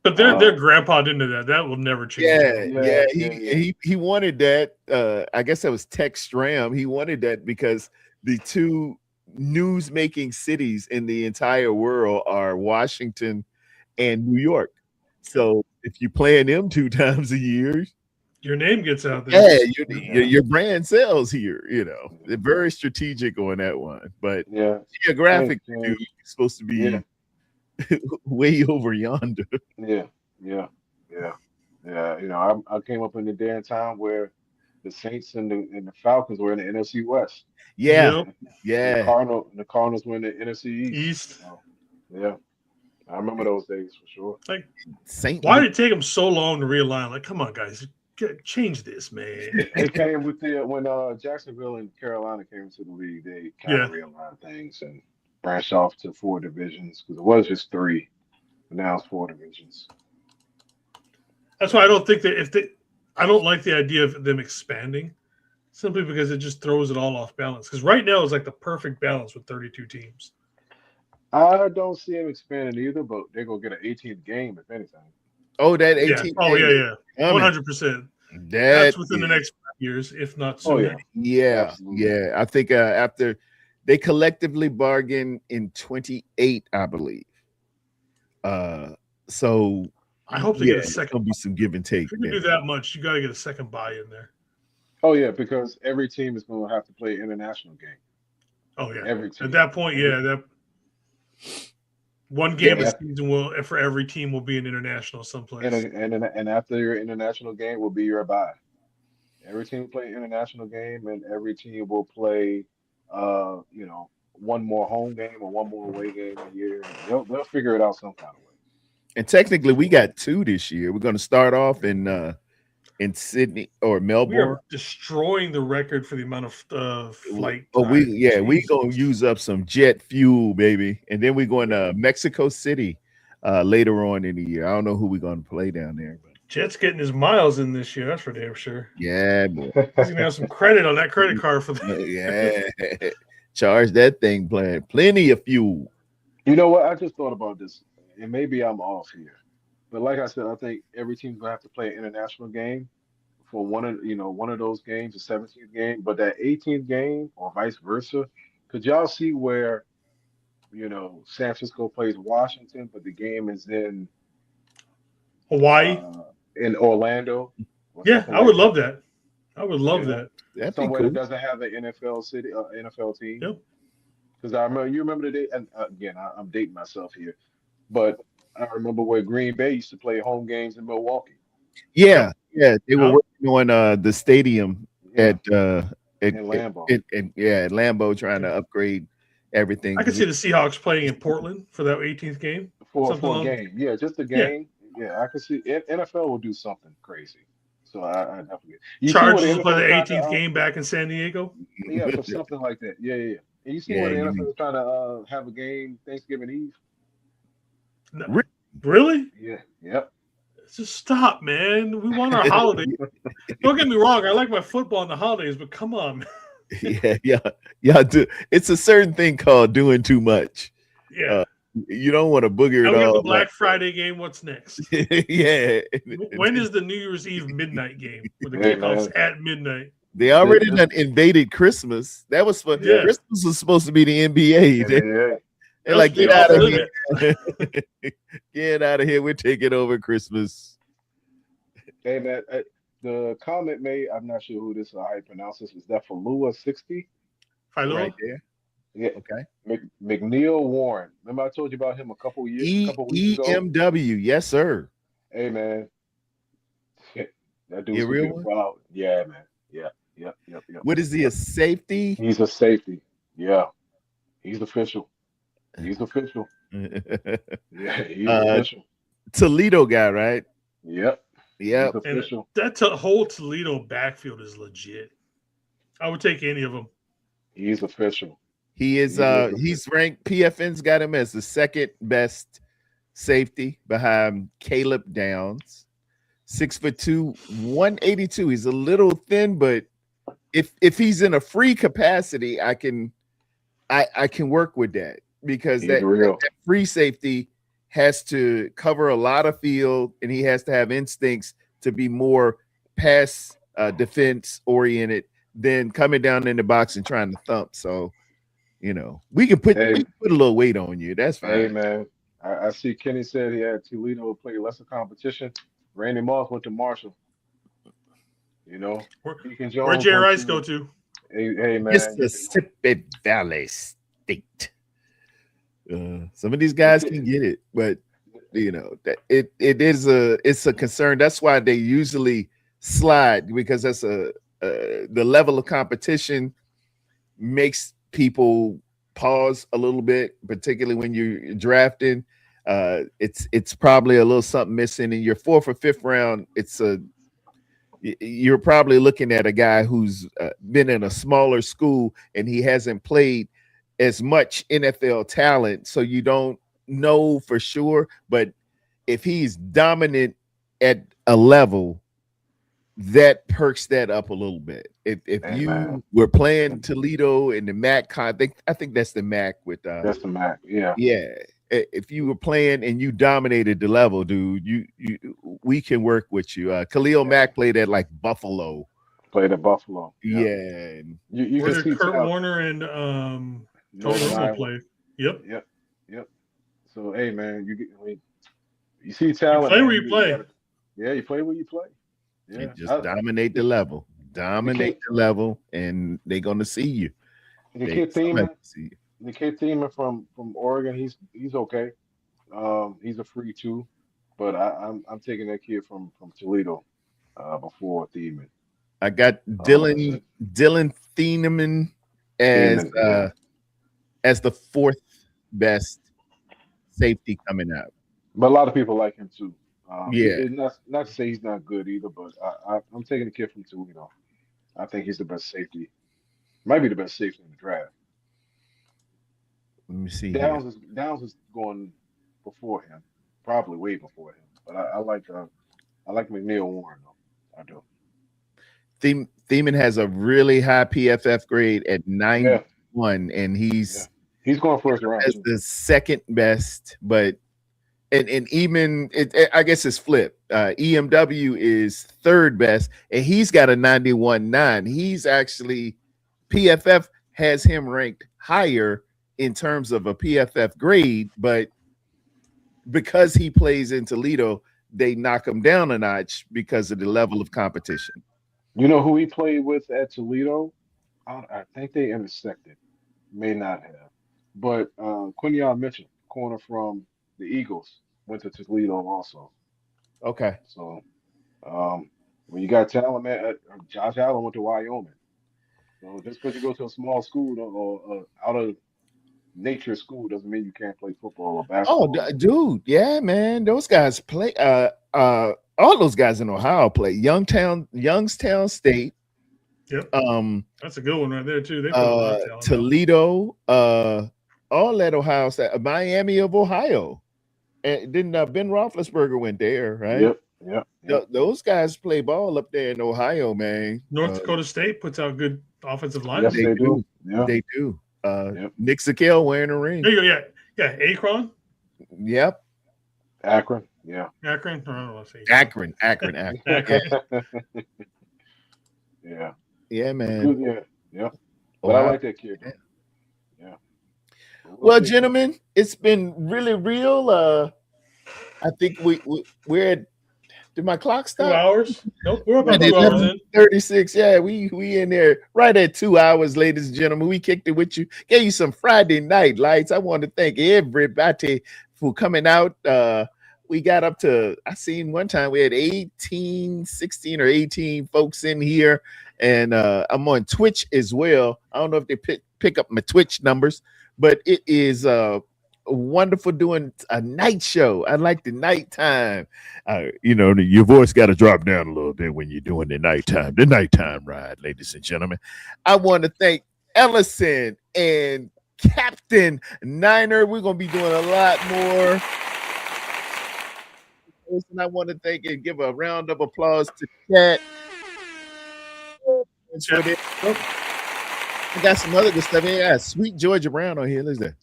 But they're grandpaed into that. That will never change. He wanted that. I guess that was Tex Stram. He wanted that because the two news-making cities in the entire world are Washington and New York. So if you play in them 2 times a year, your name gets out there. Yeah, your brand sells here. They're very strategic on that one. But geographically, it's supposed to be way over yonder. Yeah. I came up in the day and time where the Saints and the Falcons were in the NFC West. Yeah. The Cardinals were in the NFC East. So, yeah. I remember those days for sure. Like, why did it take them so long to realign? Like, come on, guys, change this, man. It came with when Jacksonville and Carolina came into the league. They kind of realigned things and branched off to 4 divisions because it was just 3, but now it's 4 divisions. That's why I don't think that I don't like the idea of them expanding, simply because it just throws it all off balance. Because right now is like the perfect balance with 32 teams. I don't see them expanding either, but they're gonna get an 18th game if anything. Oh, that 18th. Oh yeah, 100%. That's within the next 5 years, if not sooner. Yeah. I think after they collectively bargain in 28, I believe. So I hope they get a second. There'll be some give and take. If you can do that much, you got to get a second buy in there. Oh yeah, because every team is going to have to play an international game. Oh yeah, every team. At that point, that one game a season for every team will be an international someplace. And after your international game will be your bye. Every team will play an international game, and every team will play, one more home game or one more away game a year. They'll figure it out some kind of way. And technically, we got 2 this year. We're going to start off in Sydney or Melbourne. We are destroying the record for the amount of flight. We gonna use up some jet fuel, baby, and then we're going to Mexico City later on in the year. I don't know who we're going to play down there, but Jet's getting his miles in this year. That's for damn sure. Yeah, boy. He's gonna have some credit on that credit card for that. Yeah, charge that thing, plenty of fuel. You know what? I just thought about this, and maybe I'm off here. But like I said, I think every team's gonna have to play an international game for one of those games, the 17th game. But that 18th game, or vice versa, could y'all see where San Francisco plays Washington, but the game is in Hawaii, in Orlando? Yeah, I would love that. I would love that. That'd Somewhere be cool. that doesn't have an NFL team. Yep. Because you remember the day, and again, I'm dating myself here, but I remember where Green Bay used to play home games in Milwaukee. Yeah, they were working on the stadium at Lambeau. At Lambeau, trying to upgrade everything. I could see the Seahawks playing in Portland for that 18th game. For a game. Yeah, just a game. Yeah, I could see NFL will do something crazy. So I definitely. Chargers will play the 18th game back in San Diego. Yeah, for something like that. Yeah. And you see what the NFL is trying to have a game Thanksgiving Eve? No. Really? Yeah. Yep. Just stop, man. We want our holiday. Don't get me wrong. I like my football on the holidays, but come on, man. Yeah, y'all do. It's a certain thing called doing too much. Yeah. You don't want to booger Now it we have the all Black up. Friday game. What's next? Yeah. When is the New Year's Eve midnight game where the Hey, kickoff's man. at midnight? They already This, done invaded Christmas. That was for yeah, Christmas was supposed to be the NBA. NBA. They're like, They get out also of did here. that. Get out of here. We're taking over Christmas. Hey, man. The comment made, I'm not sure who this is, how you pronounce this. Is that Falua 60? Right Philo? there. Yeah. Okay. McNeil Warren. Remember I told you about him couple weeks ago? EMW. Yes, sir. Hey, man. That dude's You gonna real be a one? problem. Yeah, man. Yeah. Yep. Yep. Yep. What is he? A Yep. safety? He's a safety. Yeah. He's official. He's official. Yeah, he's uh official. Toledo guy, right? Yep. He's Yep. And official. that whole Toledo backfield is legit. I would take any of them. He's official. He is He is he's official. ranked, PFN's got him as the second best safety behind Caleb Downs. 6'2", 182. He's a little thin, but if he's in a free capacity, I can work with that, because He's real. that free safety has to cover a lot of field, and he has to have instincts to be more pass defense oriented than coming down in the box and trying to thump. So, we can put Hey, a little weight on you. That's hey, fine. man. I see Kenny said he had Toledo play lesser competition. Randy Moss went to Marshall. You know, Where, Deacon where'd Jones Jay went Rice go to. to? Hey, man. Mississippi Valley State. Some of these guys can get it, but that it's a concern. That's why they usually slide, because that's the level of competition makes people pause a little bit, particularly when you're drafting. It's probably a little something missing in your fourth or fifth round. You're probably looking at a guy who's been in a smaller school and he hasn't played as much NFL talent, so you don't know for sure. But if he's dominant at a level, that perks that up a little bit. If Hey, man. you were playing Toledo in the MAC, I think that's the MAC with That's the Mac. Yeah. yeah. If you were playing and you dominated the level, dude, we can work with you. Khalil Yeah. Mack played at like Buffalo. Played at Buffalo. Yeah. Yeah. You Where can did see Kurt talent. Warner and Tony Northern Romo Iowa. play? Yep. Yep. Yep. So hey, man, you see You talent, play man. where you play. Yeah, you play where you play. Yeah. And just dominate the level. Dominate the level, and they're gonna see you. The kid Somebody Thiemann, see you. the kid Thiemann from Oregon, he's okay. He's a free too, but I'm taking that kid from Toledo before Thiemann. I got 100%. Dylan Thieneman as Thiemann, yeah. as the fourth best safety coming out. But a lot of people like him too. Yeah. Not to say he's not good either, but I'm taking the kid from Toledo. I think he's the best safety. Might be the best safety in the draft. Let me see here. Downs is going before him, probably way before him. But I like McNeil Warren though. I do. Thiemann has a really high PFF grade at Yeah, 91, and yeah. He's going first round as too. the second best, but and even I guess it's flipped. EMW is third best, and he's got a 91.9. He's actually, PFF has him ranked higher in terms of a PFF grade, but because he plays in Toledo, they knock him down a notch because of the level of competition. You know who he played with at Toledo? I think they intersected. May not have. But Quinion Mitchell, corner from the Eagles, went to Toledo also. Okay. So when you got talent, man, Josh Allen went to Wyoming. So just because you go to a small school or out of nature school doesn't mean you can't play football or Oh, basketball. dude, yeah, man, those guys play. All those guys in Ohio play. Youngstown State. Yep. That's a good one right there too. They put a lot of talent. Toledo, all that Ohio State, Miami of Ohio. And then Ben Roethlisberger went there, right? Yep, Yeah. Those guys play ball up there in Ohio, man. North Dakota State puts out good offensive Yes, linemen. They they do. do. Yeah. They do. Yep. Nick Sakel wearing a ring. There you go. Yeah, yeah. Akron, Yep. Akron. Yeah. Akron. I don't want to say Akron. Akron. Yeah. Yeah, man. Good. Yeah. Yeah. But I Wow. like that kid. Though. Yeah. But we'll Well, see. gentlemen, it's been really real. I think we're at. Did my clock 2 stop? hours? Nope, we're about At 2 hours in. 11:36. Yeah, we in there right at 2 hours, ladies and gentlemen. We kicked it with you, gave you some Friday night lights. I want to thank everybody for coming out. We got up to, I seen one time we had 18, 16 or 18 folks in here. And I'm on Twitch as well. I don't know if they pick up my Twitch numbers, but it is wonderful doing a night show. I like the nighttime. Your voice got to drop down a little bit when you're doing the nighttime ride, ladies and gentlemen. I want to thank Ellison and Captain Niner. We're going to be doing a lot more. And I want to thank and give a round of applause to chat. I got some other good stuff here. Yeah, Sweet Georgia Brown on here. Listen.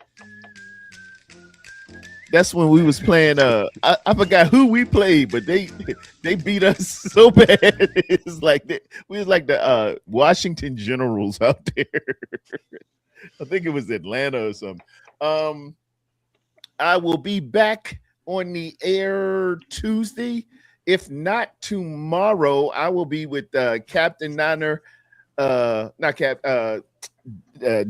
That's when we was playing. I forgot who we played, but they beat us so bad. It's like we was like the Washington Generals out there. I think it was Atlanta or something. I will be back on the air Tuesday. If not tomorrow, I will be with Captain Niner.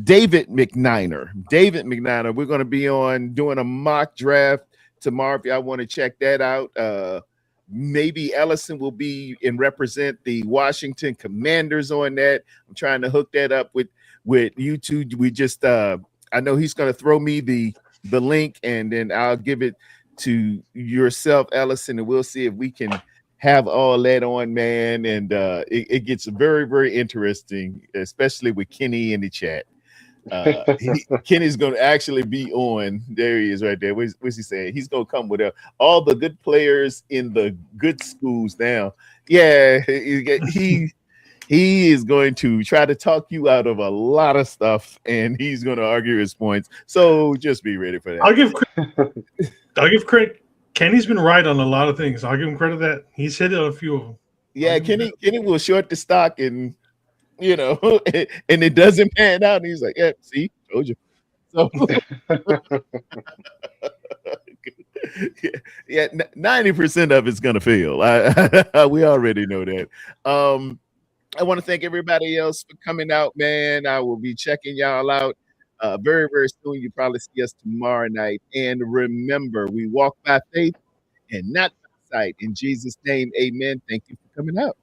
David McNiner. We're going to be on doing a mock draft tomorrow. If y'all want to check that out, maybe Ellison will be and represent the Washington Commanders on that. I'm trying to hook that up with YouTube. We just I know he's going to throw me the link, and then I'll give it to yourself, Ellison, and we'll see if we can have all that on, man. And it gets very, very interesting, especially with Kenny in the chat. Kenny's going to actually be on. There he is right there. What's he saying? He's going to come with all the good players in the good schools now. Yeah, he is going to try to talk you out of a lot of stuff, and he's going to argue his points. So just be ready for that. I'll give credit. Kenny's been right on a lot of things. I'll give him credit that he's hit on a few of them. Yeah, Kenny will short the stock, and and it doesn't pan out. And he's like, "Yeah, see, told you." So, yeah, 90% of it's gonna fail. We already know that. I want to thank everybody else for coming out, man. I will be checking y'all out very, very soon. You probably see us tomorrow night. And remember, we walk by faith and not by sight. In Jesus' name, amen. Thank you for coming out.